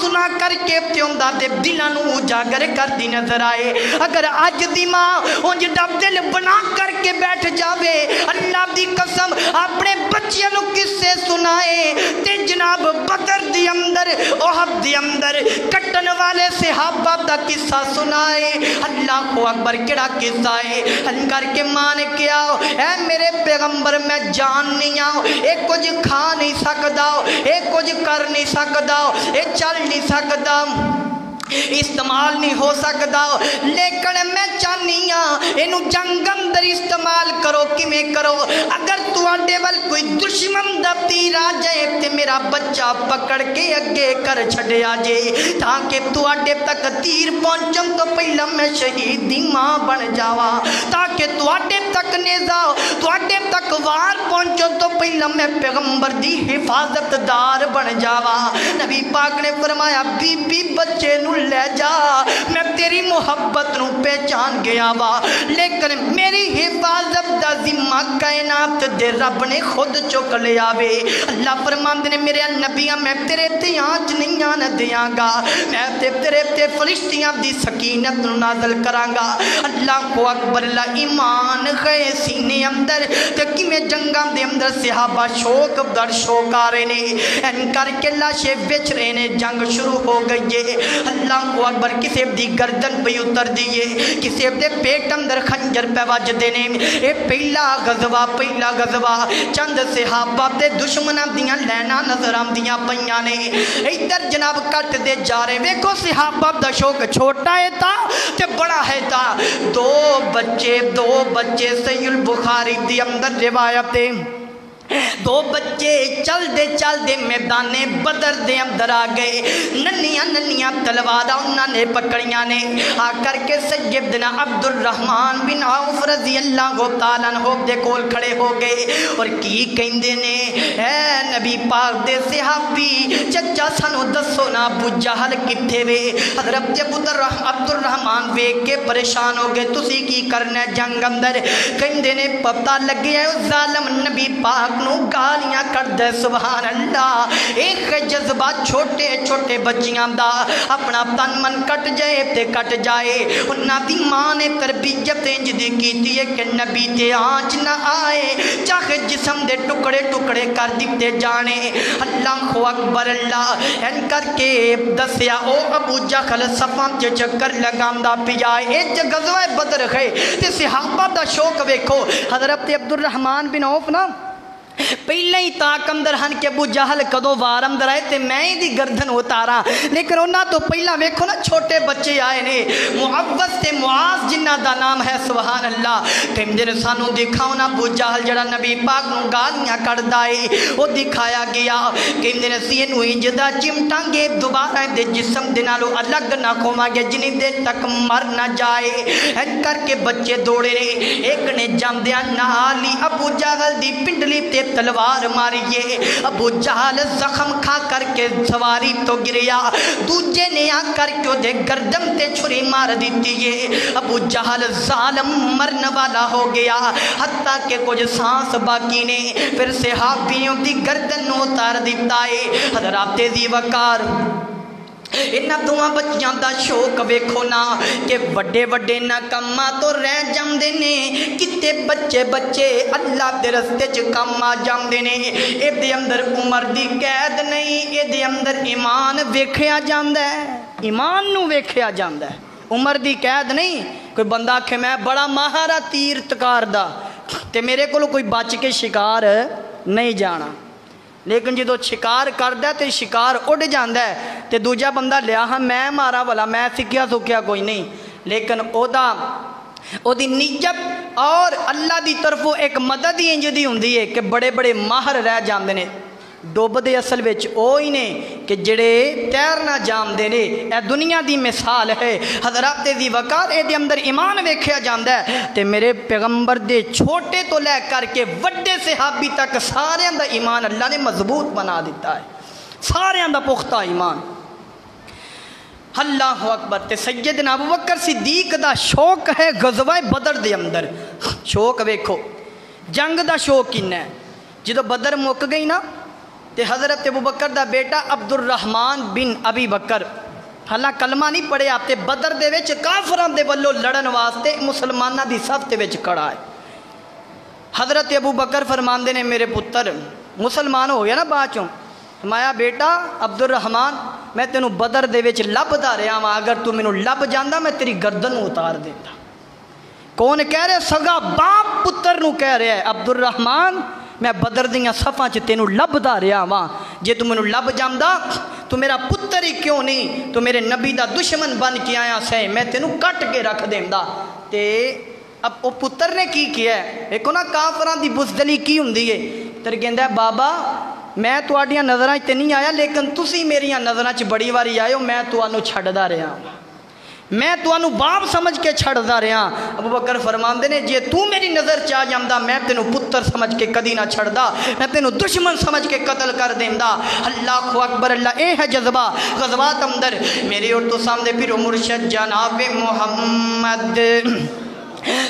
سنا کر کے تے اوندا دے دلاں نو اجاگر کر دی نظر آئے۔ اگر آج دی ماں انج دا دل بنا کر کے بیٹھ جاوے، اللہ دی قسم اپنے بچیاں نو قصے سنائے تے جناب بدر دی اندر احد دی اندر کٹن والے صحابہ دا قصہ سنائے۔ اللہ اکبر، کیڑا قصہ ہے؟ کر کے ماں نے کیا اے میرے پیغمبر میں جان نہیں آؤ، ایک کچھ کھا نہیں سکتا، ایک کچھ کر نہیں سکتا، ایک چل نہیں سکتا، استعمال نہیں ہو سکتا، لیکن میں چاہنی ہاں اینو جنگ اندر استعمال کرو۔ کیویں کرو؟ اگر تواڈے ول کوئی دشمن دا تیر آ جائے تے میرا بچہ پکڑ کے اگے کر چھڈیا جے تاکہ تواڈے تک تیر پہنچن تو پہلا میں شہید دی ماں بن جاواں، تاکہ تواڈے تک نیزا تواڈے تک وار پہنچن تو پہلا میں پیغمبر دی حفاظت دار بن جاواں۔ نبی پاک نے فرمایا بی بی بچے نو لے جا، میں تیری محبت نو پہچان گیا وا، لیکن میری حفاظت دا ذمہ کائنات دے رب نے خود چک لیا وے۔ اللہ فرماندے نے میرے نبیاں میں تیرے تے آنچ نہیں آن دیاں گا، میں تیرے تے فرشتیاں دی سکینت نو نازل کراں گا۔ اللہ کو اکبر، اللہ ایمان گئے سینے اندر تے کیویں جنگاں دے اندر صحابہ شوق در شوق آ رہے نے، ان کر کے لاشے وچ رہے نے، جنگ شروع ہو گئی ہے۔ اللہ اکبر کسی دی گردن پہ اتر دیئے کسی دے پیٹ اندر خنجر پہ وج دینے اے پہلا غزوہ چند صحابہ دے دشمنہ دیاں لینا نظر آم دیاں پہیاں نے ادھر جناب کٹ دے جا رہے ویکھو صحابہ دا شوق چھوٹا ہے تا تے بڑا ہے تا دو بچے صحیح البخاری دی اندر روایتیں دو بچے چل دے میدان بدر دے اندر آ گئے ننیاں تلوارا انہوں نے پکڑیاں نے آ کر کے سیدنا عبد الرحمن بن عوف رضی اللہ تعالیٰ عنہ دے کول کھڑے ہو گئے اور کی کہندے نے اے نبی پاک دے صحابی چچا سانو دسو نا ابو جہل کتھے وے حضرت عبد الرحمن ویکھ کے پریشان ہو گئے تسی کی کرنا جنگ اندر کہندے نے پتہ لگیا ہے ظالم نبی پاک نو گالیاں کر دے سبحان اللہ ایک جذبہ چھوٹے بچیاں دا اپنا تن من کٹ جائے تے کٹ جائے انہاں دی ماں نے تربیت انج دی کیتی ہے کہ نبی تے آنچ نہ آئے چاہے جسم دے ٹکڑے کر دیتے جانے اللہ اکبر اللہ ان کر کے دسیا او ابو جہل صفاں تے چکر لگاندا پیا اے غزوہ بدر ہے تے صحابہ دا شوق ویکھو حضرت عبد الرحمن بن عوف نا پہلے ہی تاک اندر ہن کہ ابو جہل کدو وار اندر آئے تے میں ہی دی گردن اتارا لیکن انہاں تو پہلا ویکھو نا چھوٹے بچے آئے نے معوذ تے معاذ جنہ دا نام ہے سبحان اللہ کہندے نے سانو دکھاؤ نا ابو جہل جڑا نبی پاک نو گالیاں کڈدا اے او دکھایا گیا کہندے نے سی نو انج دا چمٹاں گے دوبارہ دے جسم دے نالوں الگ نہ کھوواں گے جنی دیر تک مر نہ جائے ان کر کے بچے دوڑے نے ایک نے جامدیاں نال ہی ابو جہل دی پنڈلی تے تلوار ماریے ابو جہل زخم کھا کر کے سواری تو گریا دوجے نے آ کر کے دے گردن تے چھری مار دیتی ہے ابو جہل ظالم مرن والا ہو گیا حتیٰ کہ کچھ سانس باقی نے پھر صحابیوں دی گردن اتار دیتا ہے حضرات دی وقار انہاں دوہاں بچیاں دا شوق ویکھو نا کہ وڈے نہ کماں تو رہ جاندے نے کتے بچے اللہ دے رستے چ کم آ جاندے نے اے دے اندر عمر دی قید نہیں اے دے اندر ایمان ویکھیا جاندا ہے ایمان نو ویکھیا جاندا ہے عمر دی قید نہیں کوئی بندہ آکھے میں بڑا ماہر ہاں تیر تکار دا تے میرے کولوں کوئی بچ کے شکار نہیں جانا لیکن جدو شکار کردا تے شکار اڑ جاندا ہے تے دوجا بندہ لیا ہاں میں مارا والا میں سکھیا کوئی نہیں لیکن او دی نیت اور اللہ دی طرفوں ایک مدد ہی انج دی ہوندی ہے کہ بڑے ماہر رہ جاندے نے ڈوب دے اصل وچ او ہی نے کہ جڑے تیرنا جاندے نے اے دنیا دی مثال ہے حضرات دی وقار اے دے اندر ایمان ویکھیا جاندا ہے تے میرے پیغمبر دے چھوٹے تو لے کر کے وڈے صحابی تک سارے دا ایمان اللہ نے مضبوط بنا دیتا ہے سارے دا پختہ ایمان اللہ اکبر تے سیدنا ابوبکر صدیق دا شوق ہے غزوہ بدر دے اندر شوق ویکھو جنگ دا شوق کنا ہے جدو بدر مک گئی نا تے حضرت ابوبکر دا بیٹا عبد الرحمن بن ابی بکر حالاں کلمہ نہیں پڑھے آپ تے بدر دے وچ کافراں دے ولوں لڑن واسطے مسلماناں دی صف تے وچ کھڑا ہے حضرت ابوبکر فرماندے نے میرے پتر مسلمان ہو گیا نا بعد چوں فرمایا بیٹا عبد الرحمن میں تینوں بدر دے وچ لبدا رہا ہاں اگر تو مینوں لب جاندا میں تیری گردن اتار دیتا کون کہہ رہے سگا باپ پتر نو کہہ رہا ہے عبد الرحمن میں بدر دیاں صفاں چ تینوں لبدا رہا ہاں جے تو مینوں لب جاندا تو میرا پتر ہی کیوں نہیں تو میرے نبی دا دشمن بن کے آیا سے میں تینوں کٹ کے رکھ دیندا تے اب او پتر نے کی کیا ہے دیکھو نا کافراں دی بزدلی کی ہوندی ہے تے کہندا ہے بابا میں تواڈیاں نظراں تے نہیں آیا لیکن تسی میریاں نظراں چ بڑی واری آئے ہو میں تانوں چھڈدا رہا ہاں میں تانوں باپ سمجھ کے چھڑدا رہا ابوبکر فرماندے نے جے تو میری نظر چ آ جاندا میں تینوں پتر سمجھ کے کدی نہ چھڑدا میں تینوں دشمن سمجھ کے قتل کر دیندا اللہ اکبر اللہ اے ہے جذبہ غزوات اندر میرے اور تو سامنے پیر مرشد جناب محمد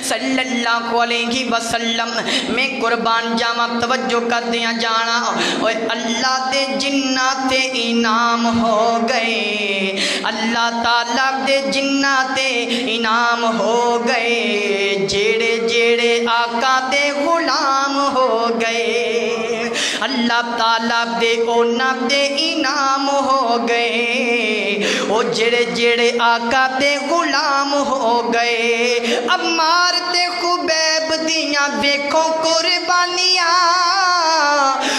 صلی اللہ علیہ وسلم میں قربان جاواں توجہ کر دیا جانا اوے اللہ دے جنات انعام ہو گئے اللہ تعالیٰ دے جنات انعام ہو گئے جیڑے آقا دے غلام ہو گئے اللہ تعالیٰ دے اونا دے انعام ہو گئے وہ جڑے جڑے آقا دے غلام ہو گئے عمار تے خبیب دیاں ویکھو قربانیاں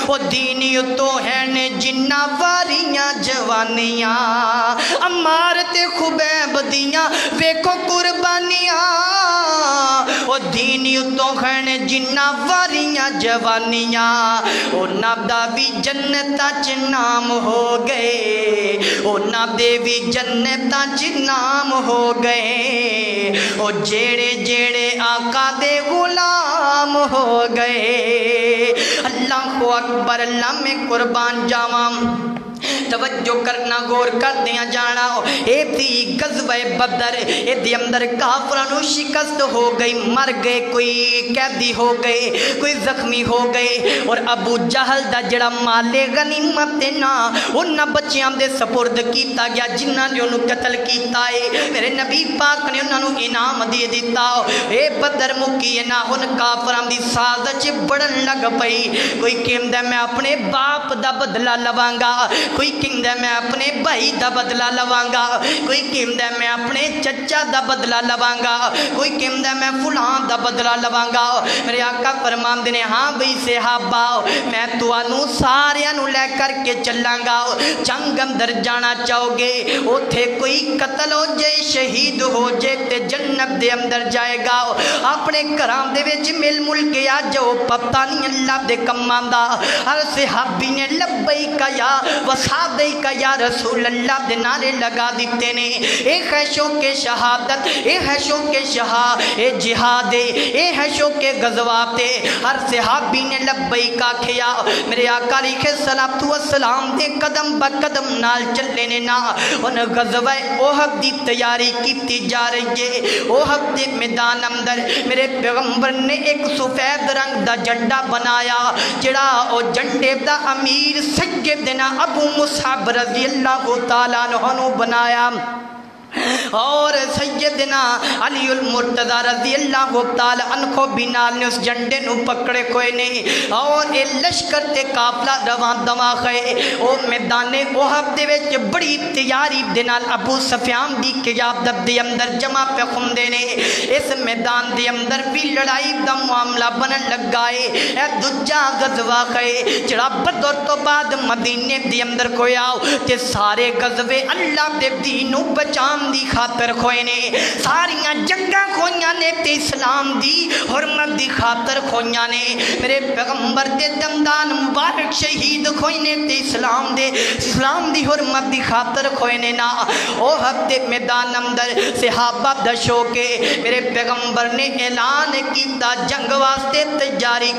وہ دینی تو ہے نے جنہ واریاں جوانیاں عمار تے خبیب دیاں ویکھو قربانیاں وہ دینی تو ہے نے جنہ واریاں جوانیاں انہاں دا بھی جنتاں چ نام ہو گئے انہاں دے بھی جنتاں چ نام ہو گئے وہ جیڑے جیڑے آقا دے غلام ہو گئے اللہ اکبر اللہ میں قربان جاواں توجہ کرنا غور کر دیا جانا اے تھی غزوہ بدر اے دی اندر کافرانو شکست ہو گئی مر گئے کوئی قیدی ہو گئے کوئی زخمی ہو گئے اور ابو جہل دا جڑا مال غنیمت نا انہاں بچیاں دے سپرد کیتا گیا جنہاں نے انہوں قتل کیتا ہے میرے نبی پاک نے انہاں نوں انعام دے دیتا اے بدر مکی نا ہن کافراں دی سازش بڑھن لگ پئی کوئی کہندا میں اپنے باپ دا بدلہ لواں گا کوئی کہندا میں اپنے بھائی دا بدلہ لواں گا کوئی کہندا میں اپنے چچا دا بدلہ لواں گا کوئی کہندا میں فلاں دا بدلہ لواں گا میرے آقا فرماندے نے ہاں بھئی صحابہ میں تانوں ساریاں نوں لے کر کے چلاں گا جنگ اندر جانا چاہو گے اوتھے کوئی قتل ہو جائے شہید ہو جائے تے جنت دے اندر جائے گا اپنے گھراں دے وچ مل مل کے آ جاؤ پتہ نہیں اللہ دے کماں دا ہر صحابی نے لبیک یا وصادیک یا رسول اللہ دے نعرے لگا دیتے نے اے ہے شوق شہادت اے ہے شوق شہا اے جہاد اے ہے شوق غزوات ہر صحابی نے لبیک آکھیا میرے آقا علیہ الصلوۃ والسلام دے قدم بقدم نال چلے نے نا ان غزوہ احد دی تیاری کیتی جا رہی ہے احد دے میدان اندر میرے پیغمبر نے ایک سفید رنگ دا جھنڈا بنایا جڑا او جھنڈے دا امیر سیدنا ابو مصعب رضی اللہ تعالیٰ عنہ بنایا اور سیدنا علی المرتضی رضی اللہ تعالیٰ عنہ بنال نے اس جھنڈے نو پکڑے کوئی نہیں اور اے لشکر تے قافلہ روان دوا ہے او میدان احد دے وچ بڑی تیاری دے نال ابو سفیان دی قیادت دے اندر جمع پہ خندے نے اس میدان دے اندر بھی لڑائی دا معاملہ بنن لگا ہے اے دوجا غزوہ ہے جڑا بدر تو بعد مدینے دے اندر کوئی آؤ تے سارے غزوے اللہ دے دین نو بچان دی خاطر کھوئے نے ساریاں جنگاں کھوئیاں نے تے اسلام دی حرمت دی خاطر کھوئیاں نے میرے پیغمبر دے دندان مبارک شہید کھوئے نے تے اسلام دی حرمت دی خاطر کھوئے نے نا احد دے میدان اندر صحابہ دشو کے میرے پیغمبر نے اعلان کیتا جنگ واسطے تیاری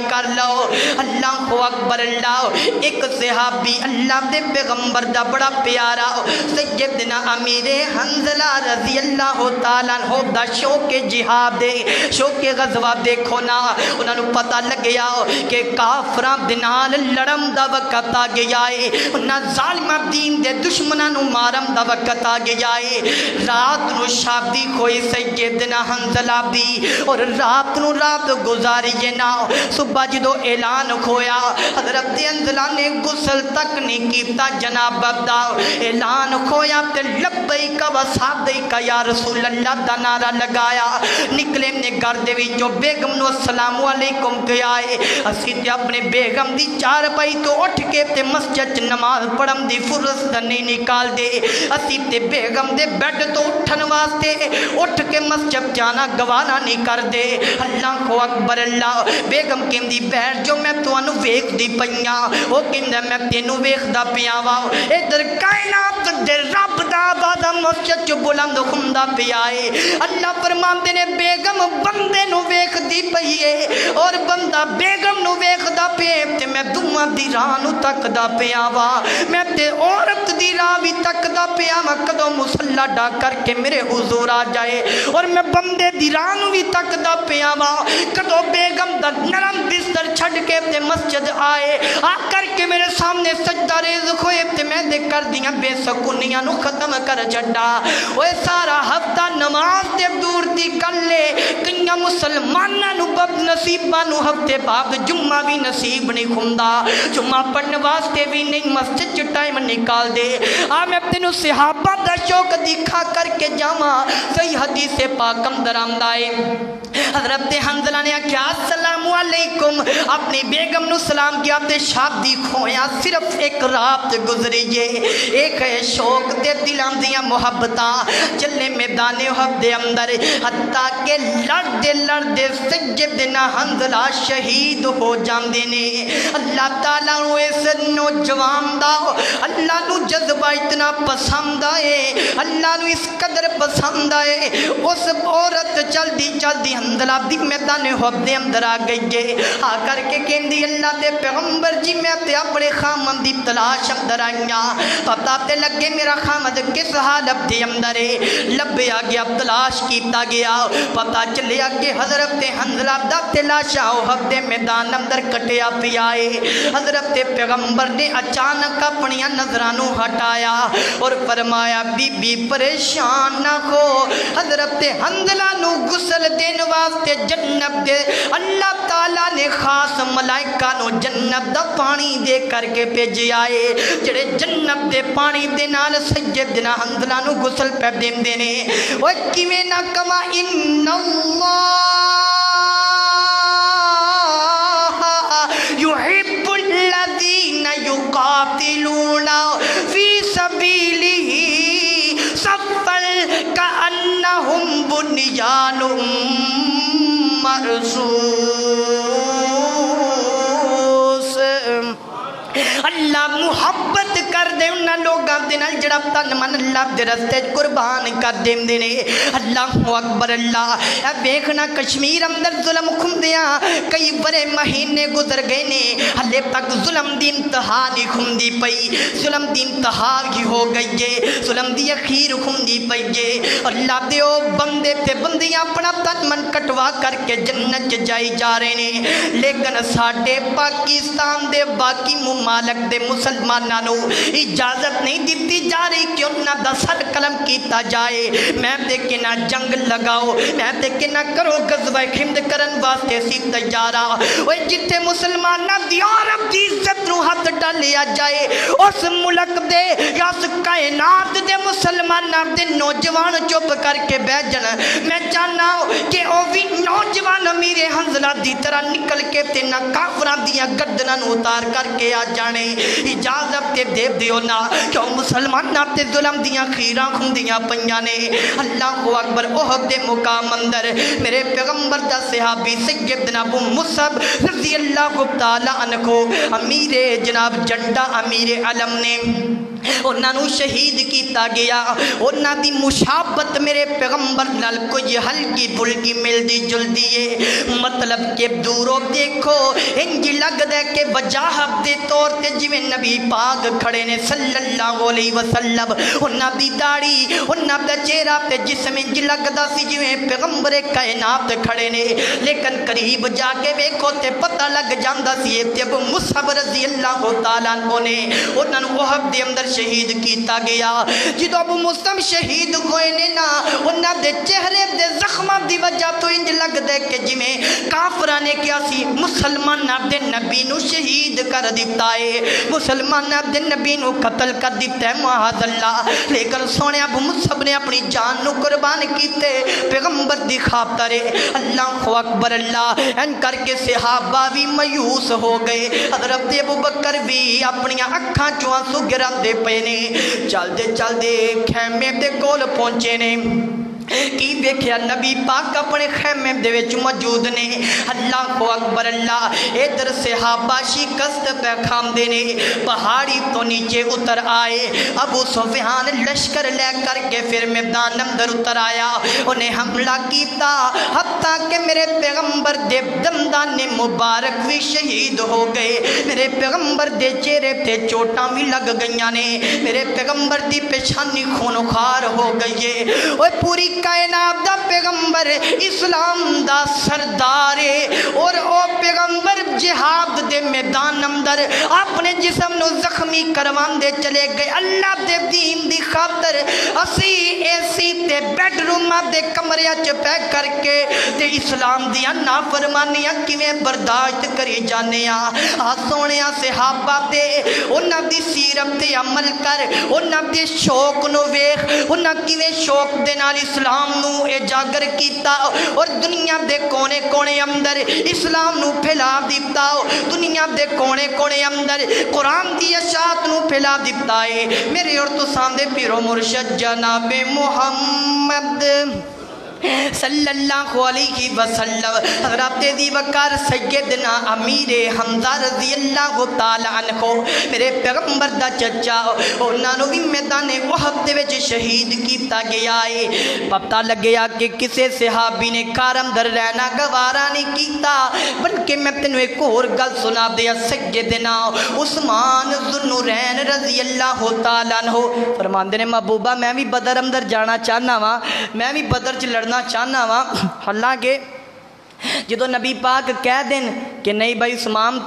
کر لو اللہ اکبر اللہ ایک صحابی اللہ دے پیغمبر دا بڑا پیارا سیدنا امیر حنظلہ رضی اللہ تعالیٰ عنہ دا شوق جہاد دے شوق غزوہ دیکھو نا انہوں نے پتہ لگ گیا کہ کافران دنال لڑم دا وقت آ گیا ہے انہوں ظالمہ دین دے دشمنانو مارم دا وقت آ گیا ہے رات نو شادی کوئی سیدنا حنظلہ بھی اور رات نو رات گزاری نا صبح جدو اعلان کھویا حضرت حنظلہ نے غسل تک نہیں کیتا جناب دا اعلان کھویا تے لبیک و صادیک یا رسول اللہ دا نعرہ لگایا نکلے نے گھر دے وچ جو بیگم نو السلام علیکم کہیا ہے اسی تے اپنے بیگم دی چار پائی تو اٹھ کے تے مسجد نماز پڑھن دی فرصت نہیں نکال دے اسی تے بیگم دے بیڈ تو اٹھن واسطے اٹھ کے مسجد جانا گوارا نہیں کر دے اللہ کو اکبر اللہ بیگم کہندی بیٹھ جو میں تانوں ویکھ دی پیاں او کہندا میں تینوں ویکھدا پیاں وا ادھر کائنات دے رب دا بادہ مسجد جو بلند خندہ پہ آئے اللہ فرماندے نے بیگم بندے نو ویکھ دی پئیے اور بندہ بیگم نو ویکھ دا پہ تے میں دمہ دی رانو تک دا پہ آوا میں تے عورت دی راوی تک دا پہ آوا کدو مسلح ڈا کر کے میرے حضور آ جائے اور میں بندے دی رانو بھی تک دا پہ آوا کدو بیگم دا نرم بستر چھڑ کے تے مسجد آئے آ کر کے میرے سامنے سجدہ ریز کھوئے تے میں دے کر دیا بے سکونیاں نو ختم کر جڑا وہ سارا ہفتہ نماز دے دور دی کر لے کنیا مسلمانہ نو بد نصیبہ نو ہفتے بعد جمعہ بھی نصیب نہیں کھندا جمعہ پڑھنے واسطے بھی نہیں مسجد جو ٹائم نکال دے آ میں تینوں صحابہ دا شوق دکھا کر کے جاواں صحیح حدیث پاک اندر آمدا ہے حضرت حنظلہ نے کہا السلام علیکم اپنی بیگم نو سلام کیا تے شادی کھویا صرف ایک رات گزری ہے ایک ہے شوق دے دلاں دیاں محبتاں چلے میدان احد دے اندر حتیٰ کہ لڑدے سیدنا حنظلہ شہید ہو جاندے نے اللہ تعالیٰ نو اس نوجوان دا اللہ نو جذبہ اتنا پسند آئے اللہ نو اس قدر پسند آئے اس عورت چل دی حنظلہ دی میدان احد دے اندر آ گئی ہے آ کر کے کہندی اللہ دے پیغمبر جی میں تے اپنے خامن دی تلاش اندر آئیاں پتہ تے لگے میرا خامد کس حالت دے اندر ہے لبیا گیا تلاش کیتا گیا پتہ چلیا کہ حضرت حنظلہ دا تلاشا احد دے میدان اندر کٹیا پیا ہے حضرت پیغمبر نے اچانک اپنی نظرانوں ہٹایا اور فرمایا بی بی پریشان نہ ہو حضرت حنظلہ نو غسل دین واسطے جنت دے اللہ تعالیٰ نے خاص ملائکہ نو جنت دا پانی دے کر کے بھیجے آئے جڑے جنت دے پانی دے نال سیدنا حنظلہ نو غسل پہ دین دینے وہ کیویں نہ کما ان اللہ يحب الذين يقاتلون في سبيله صفا كأنهم بنيان مرصوص اللہ محبت کر دے انہاں لوگاں دے نال جڑا تن من اللہ دے رستے قربان کر دیندے نے اللہ اکبر اللہ اے ویکھنا کشمیر اندر ظلم کھندیاں کئی بڑے مہینے گزر گئے نے ہلے تک ظلم دی انتہا نہیں کھندی پئی ظلم دی انتہا ہی ہو گئی ہے ظلم دی اخیر کھندی پئی ہے اللہ دے او بندے تے بندیاں اپنا تن من کٹوا کر کے جنت جائی جا رہے نے لیکن ساڈے پاکستان دے باقی ممالک دے مسلمانانوں اجازت نہیں دیتی جا رہی کہ انہاں دا سر قلم کیتا جائے میں دیکھے نہ جنگ لگاؤ میں دیکھے نہ کرو غزوہ ہند کرن واسطے سی تیارہ وہ جتنے مسلمانہ دی عرب دی عزت نو ہاتھ ڈالیا جائے اس ملک دے یا اس کائنات دے مسلمانہ دے نوجوان چپ کر کے بیجن میں چاہنا ہوں کہ او بھی نوجوان امیر حنظلہ دی طرح نکل کے تے نہ کافران دیا گردنن اتار کر کے آ جانے اجازت تے دے دیو نا کیوں مسلمان ناتے ظلم دیاں خیراں کھندیاں پنیانے اللہ اکبر احد دے مقام اندر میرے پیغمبر دا صحابی سیدنا ابو مصعب رضی اللہ تعالیٰ عنہ امیر جناب جنڈا امیر علم نے انہاں نو شہید کیتا گیا انہاں دی مشابت میرے پیغمبر نال کوئی ہلکی پھلکی ملدی جلدی ہے مطلب کہ دوروں دیکھو انج لگ دے کہ وجاہت دے طور تے جویں نبی پاک کھڑے نے صلی اللہ علیہ وسلم انہاں دی داڑھی انہاں دا چہرہ تے جسم انج لگدا سی جویں پیغمبر کائنات کھڑے نے لیکن قریب جا کے ویکھو تے پتہ لگ جاندا سی تے ابو مصعب رضی اللہ تعالیٰ عنہ نے انہاں نو احد دے اندر شہید کیتا گیا جدو ابو مصعب شہید ہوئے نے نا انہاں دے چہرے دے زخماں دی وجہ تو انج لگ دے کہ جویں کافراں نے کیا سی مسلماناں دے نبی نو شہید کر دیتا ہے مسلماناں دے نبی نو قتل کر دیتا ہے معاذ اللہ لیکن سونے ابو مصعب نے اپنی جان نو قربان کیتے پیغمبر دی خاطر اللہ اکبر اللہ ان کر کے صحابہ بھی مایوس ہو گئے حضرت ابو بکر بھی اپنی اکھاں چوں آنسو گراندے پے نے چل دے خیمے دے کول پہنچے نے کی دیکھیا نبی پاک اپنے خیمے دے وچ موجود نے اللہ اکبر اللہ ادھر صحابہ شکست پہ کھاندے نے پہاڑی تو نیچے اتر آئے ابو سفیان لشکر لے کر کے پھر میدان اندر اتر آیا انہیں حملہ کیتا حتیٰ کہ میرے پیغمبر دے دندان مبارک بھی شہید ہو گئے میرے پیغمبر دے چہرے تے چوٹاں بھی لگ گئیاں نے میرے پیغمبر دی پیشانی خونخوار ہو گئی ہے وہ پوری کائنات دا پیغمبر اسلام دا سردار اور او پیغمبر جہاد دے میدان اندر اپنے جسم نو زخمی کروان دے چلے گئے اللہ دے دین دی خاطر اسی اے سی تے بیڈ روم دے کمرے چ پے کر کے تے اسلام دی نافرمانیاں کیویں برداشت کری جانے آ سونیا صحابہ تے انہاں دی سیرت تے عمل کر انہاں دے شوق نو ویکھ انہاں کیویں شوق دے نال اسلام نو اجاگر کیتا اور دنیا دے کونے کونے اندر اسلام نو پھیلا دیتا دنیا دے کونے کونے اندر قرآن دی اشاعت نو پھیلا دیتا ہے میرے اور تو سامنے پیرو مرشد جناب محمد صلی اللہ علیہ وسلم حضرت ذی وقار سیدنا امیر حمزہ رضی اللہ تعالی عنہ میرے پیغمبر دا چچا انہاں نو بھی میدان احد دے وچ شہید کیتا گیا ہے پتہ لگیا کہ کسے صحابی نے کارم در رہنا گوارا نہیں کیتا بلکہ میں تینوں ایک اور گل سنا دیا سیدنا عثمان ذوالنورین رضی اللہ تعالی عنہ فرماندے نے محبوبہ میں بھی بدر اندر جانا چاہنا وا میں بھی بدر چ لڑنا چاہنا وا حالانکہ جدو نبی پاک کہہ دین کہ نہیں بھائی عثمان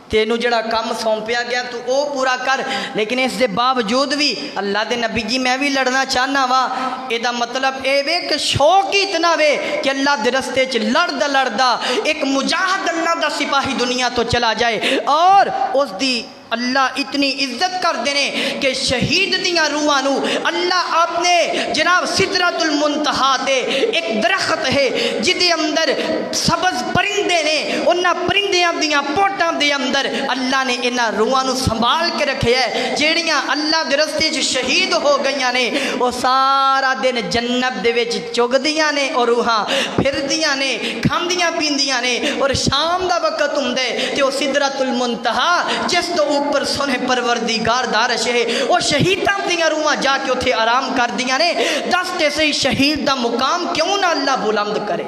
تینوں جڑا کام سونپیا گیا تو او پورا کر لیکن اس دے باوجود بھی اللہ دے نبی جی میں بھی لڑنا چاہنا وا اے دا مطلب اے وے کہ شوق ہی اتنا وے کہ اللہ دے رستے چ لڑدا ایک مجاہد اللہ دا سپاہی دنیا تو چلا جائے اور اس دی اللہ اتنی عزت کر دینے کہ شہید دیاں روحانو اللہ آپ نے جناب سدرۃ المنتہا دے ایک درخت ہے جدے اندر سبز پرندے نے انہاں پرندیاں دیاں پوٹاں دے اندر اللہ نے انہاں روحانو سنبھال کے رکھے ہے جیڑیاں اللہ دے رستے چ شہید ہو گئیاں نے وہ سارا دن جنت دے وچ چگ دیاں نے اور روحاں پھر دیاں نے کھاندیاں پیندیاں نے اور شام دا وقت ہوندے تے وہ سدرۃ المنتہا جس تو اوپر سونے پروردگار دارش ہے وہ شہیداں دیاں روحاں جا کے اتھے آرام کر دیاں نے دستے سے شہید دا مقام کیوں نہ اللہ بلند کرے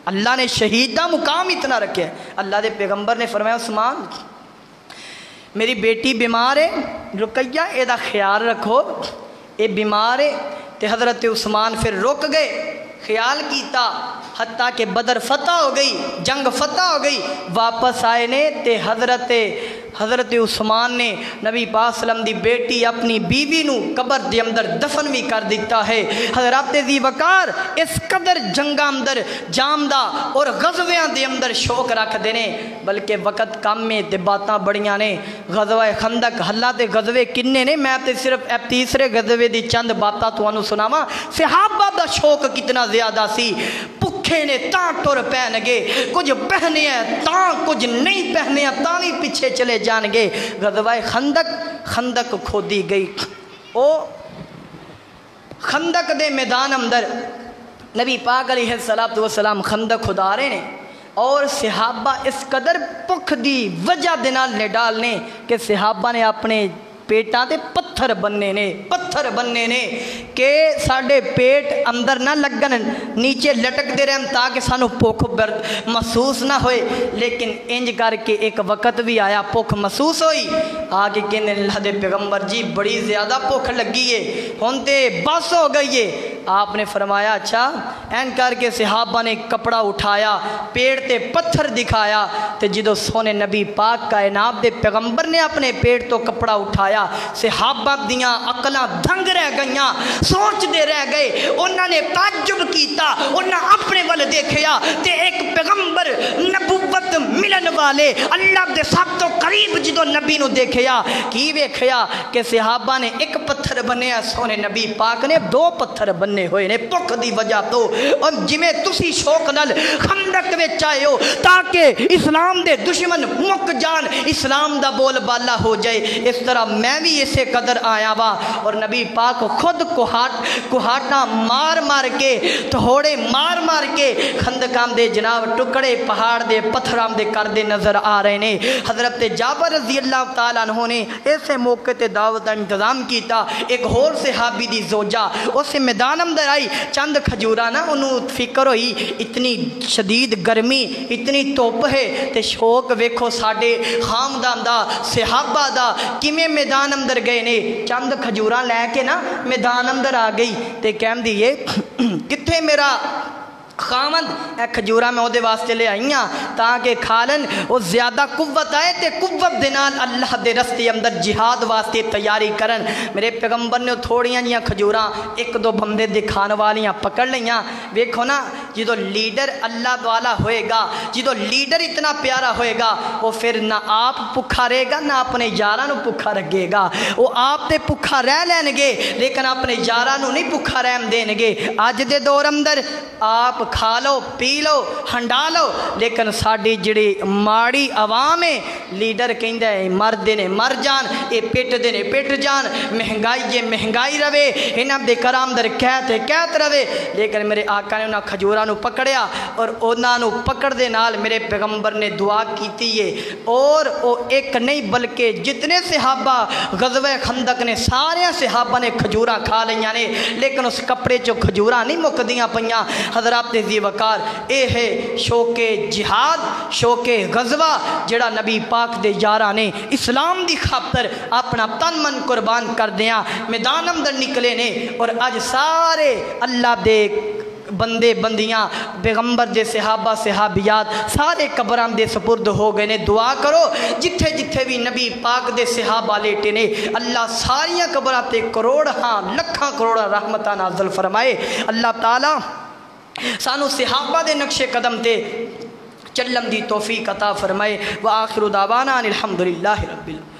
اللہ نے شہید دا مقام اتنا رکھے اللہ دے پیغمبر نے فرمایا عثمان میری بیٹی بیمار ہے رقیہ اے دا خیال رکھو اے بیمار ہے تے حضرت عثمان پھر رک گئے خیال کیتا حتیٰ کہ بدر فتح ہو گئی جنگ فتح ہو گئی واپس آئے نے تے حضرت عثمان نے نبی پاک صلی اللہ علیہ وسلم دی بیٹی اپنی بیوی نو قبر دے اندر دفن بھی کر دیتا ہے حضرت ذی وقار اس قدر جنگاں اندر جامدہ اور غزویاں دے اندر شوق رکھ دینے بلکہ وقت کم میں تے باتاں بڑیاں نے غزوہ خندق حالات غزوے کنے نے میں تے صرف تیسرے غزوے دی چند باتاں تانوں سناواں صحابہ دا شوق کتنا زیادہ سی پکھے نے تاں ٹر پہن گے کچھ پہنے ہیں تاں کچھ نہیں پہنے ہیں تاں بھی پیچھے چلے جان گے غزوہ خندق کھودی گئی او خندق دے میدان اندر نبی پاک علیہ السلام خندق کھدا رہے ہیں اور صحابہ اس قدر پکھ دی وجہ دنال نے ڈالنے کہ صحابہ نے اپنے پیٹاں تے پتھر بننے نے کہ ساڑھے پیٹ اندر نہ لگن نیچے لٹک دے رہے ہیں تاکہ سانو پوکھ محسوس نہ ہوئے لیکن انج کر کے ایک وقت بھی آیا پوکھ محسوس ہوئی آگے کہنے اللہ دے پیغمبر جی بڑی زیادہ پوکھ لگی ہے ہونتے بس ہو گئی ہے آپ نے فرمایا اچھا این کر کے صحابہ نے کپڑا اٹھایا پیٹ تے پتھر دکھایا تے جدو سونے نبی پاک کائنات دے پیغمبر نے اپنے پیٹ تو کپڑا اٹھایا صحابہ دیاں عقلاں دھنگ رہ گئیاں سوچ دے رہ گئے انہوں نے تعجب کیتا انہوں اپنے والے دیکھیا تے ایک پیغمبر نبوت ملن والے اللہ دے سب تو قریب جدو نبی نو دیکھیا کی ویکھیا کہ صحابہ نے ایک پتھر بنیا سونے نبی پاک نے دو پتھر بننے ہوئے نے پک دی وجہ تو اور جمیں تسی شوق نل خندق وچ آئے ہو تاکہ اسلام دے دشمن مک جان اسلام دا بول بالا ہو جائے اس طرح میں بھی اسے قدر آیا وا اور نبی پاک خود کوہاٹاں مار کے تھوڑے مار کے خندقاں دے جناب ٹکڑے پہاڑ دے پتھر کرام دے کردے نظر آ رہے نے۔ حضرت جابر رضی اللہ تعالیٰ عنہ نے ایسے موقع تے دعوت کا انتظام کیتا، ایک ہور صحابی دی زوجہ اسے میدان اندر آئی، چند کھجورا نا انہوں فکر ہوئی اتنی شدید گرمی اتنی توپ ہے تے شوق ویکھو ساڈے خاندان دا صحابہ دا کیویں میدان اندر گئے نے، چند کھجورا لے کے نا میدان اندر آ گئی تے کہن دی ہے کتھے میرا خامند، اے کھجورا میں دے واسطے لے آئیاں تاکہ کھالن وہ زیادہ قوت آئے تے قوت دے نال اللہ دے رستے اندر جہاد واسطے تیاری کرن۔ میرے پیغمبر نے تھوڑیاں جیاں کھجورا ایک دو بندے دکھان والیاں پکڑ لیاں۔ ویکھو نا جدو لیڈر اللہ والا ہوئے گا، جدو لیڈر اتنا پیارا ہوئے گا، وہ پھر نہ آپ بھکھا رہے گا نہ اپنے یاراں نو بھکھا رکھے گا، وہ آپ تے بھکھا رہ لین گے لیکن اپنے یاراں نو نہیں بھکھا رہن دین گے۔ اج دے دور اندر آپ کھا لو پی لو ہنڈا لو لیکن ساڈی جڑی ماڑی عوام ہے لیڈر کہندا ہے مرد نے مر جان، اے پٹ دے نے پٹ جان، مہنگائی یہ مہنگائی رہے، انہاں دے کرام در کہت رہے۔ لیکن میرے آقا نے انہاں کھجوراں نو پکڑیا اور انہاں نو پکڑ دے نال میرے پیغمبر نے دعا کیتی ہے، اور او ایک نہیں بلکہ جتنے صحابہ غزوہ خندق نے سارے صحابہ نے کھجوراں کھا لیاں نے، لیکن اس کپڑے چو کھجوراں نہیں مکدیاں پیاں۔ حضرات ذی وقار اے ہے شوق جہاد شوق غزوہ جڑا نبی پاک دے یاراں نے اسلام دی خاطر اپنا تن من قربان کر دیاں میدان اندر نکلے نے، اور اج سارے اللہ دے بندے بندیاں پیغمبر دے صحابہ صحابیات سارے قبران دے سپرد ہو گئے نے۔ دعا کرو جتھے جتھے بھی نبی پاک دے صحابہ لیٹے نے اللہ ساریاں قبران تے کروڑاں لکھاں کروڑاں رحمتاں نازل فرمائے۔ اللہ تعالی سانو صحابہ دے نقش قدم تے چلن دی توفیق عطا فرمائے۔ وآخر دعوانا الحمدللہ رب العالمین۔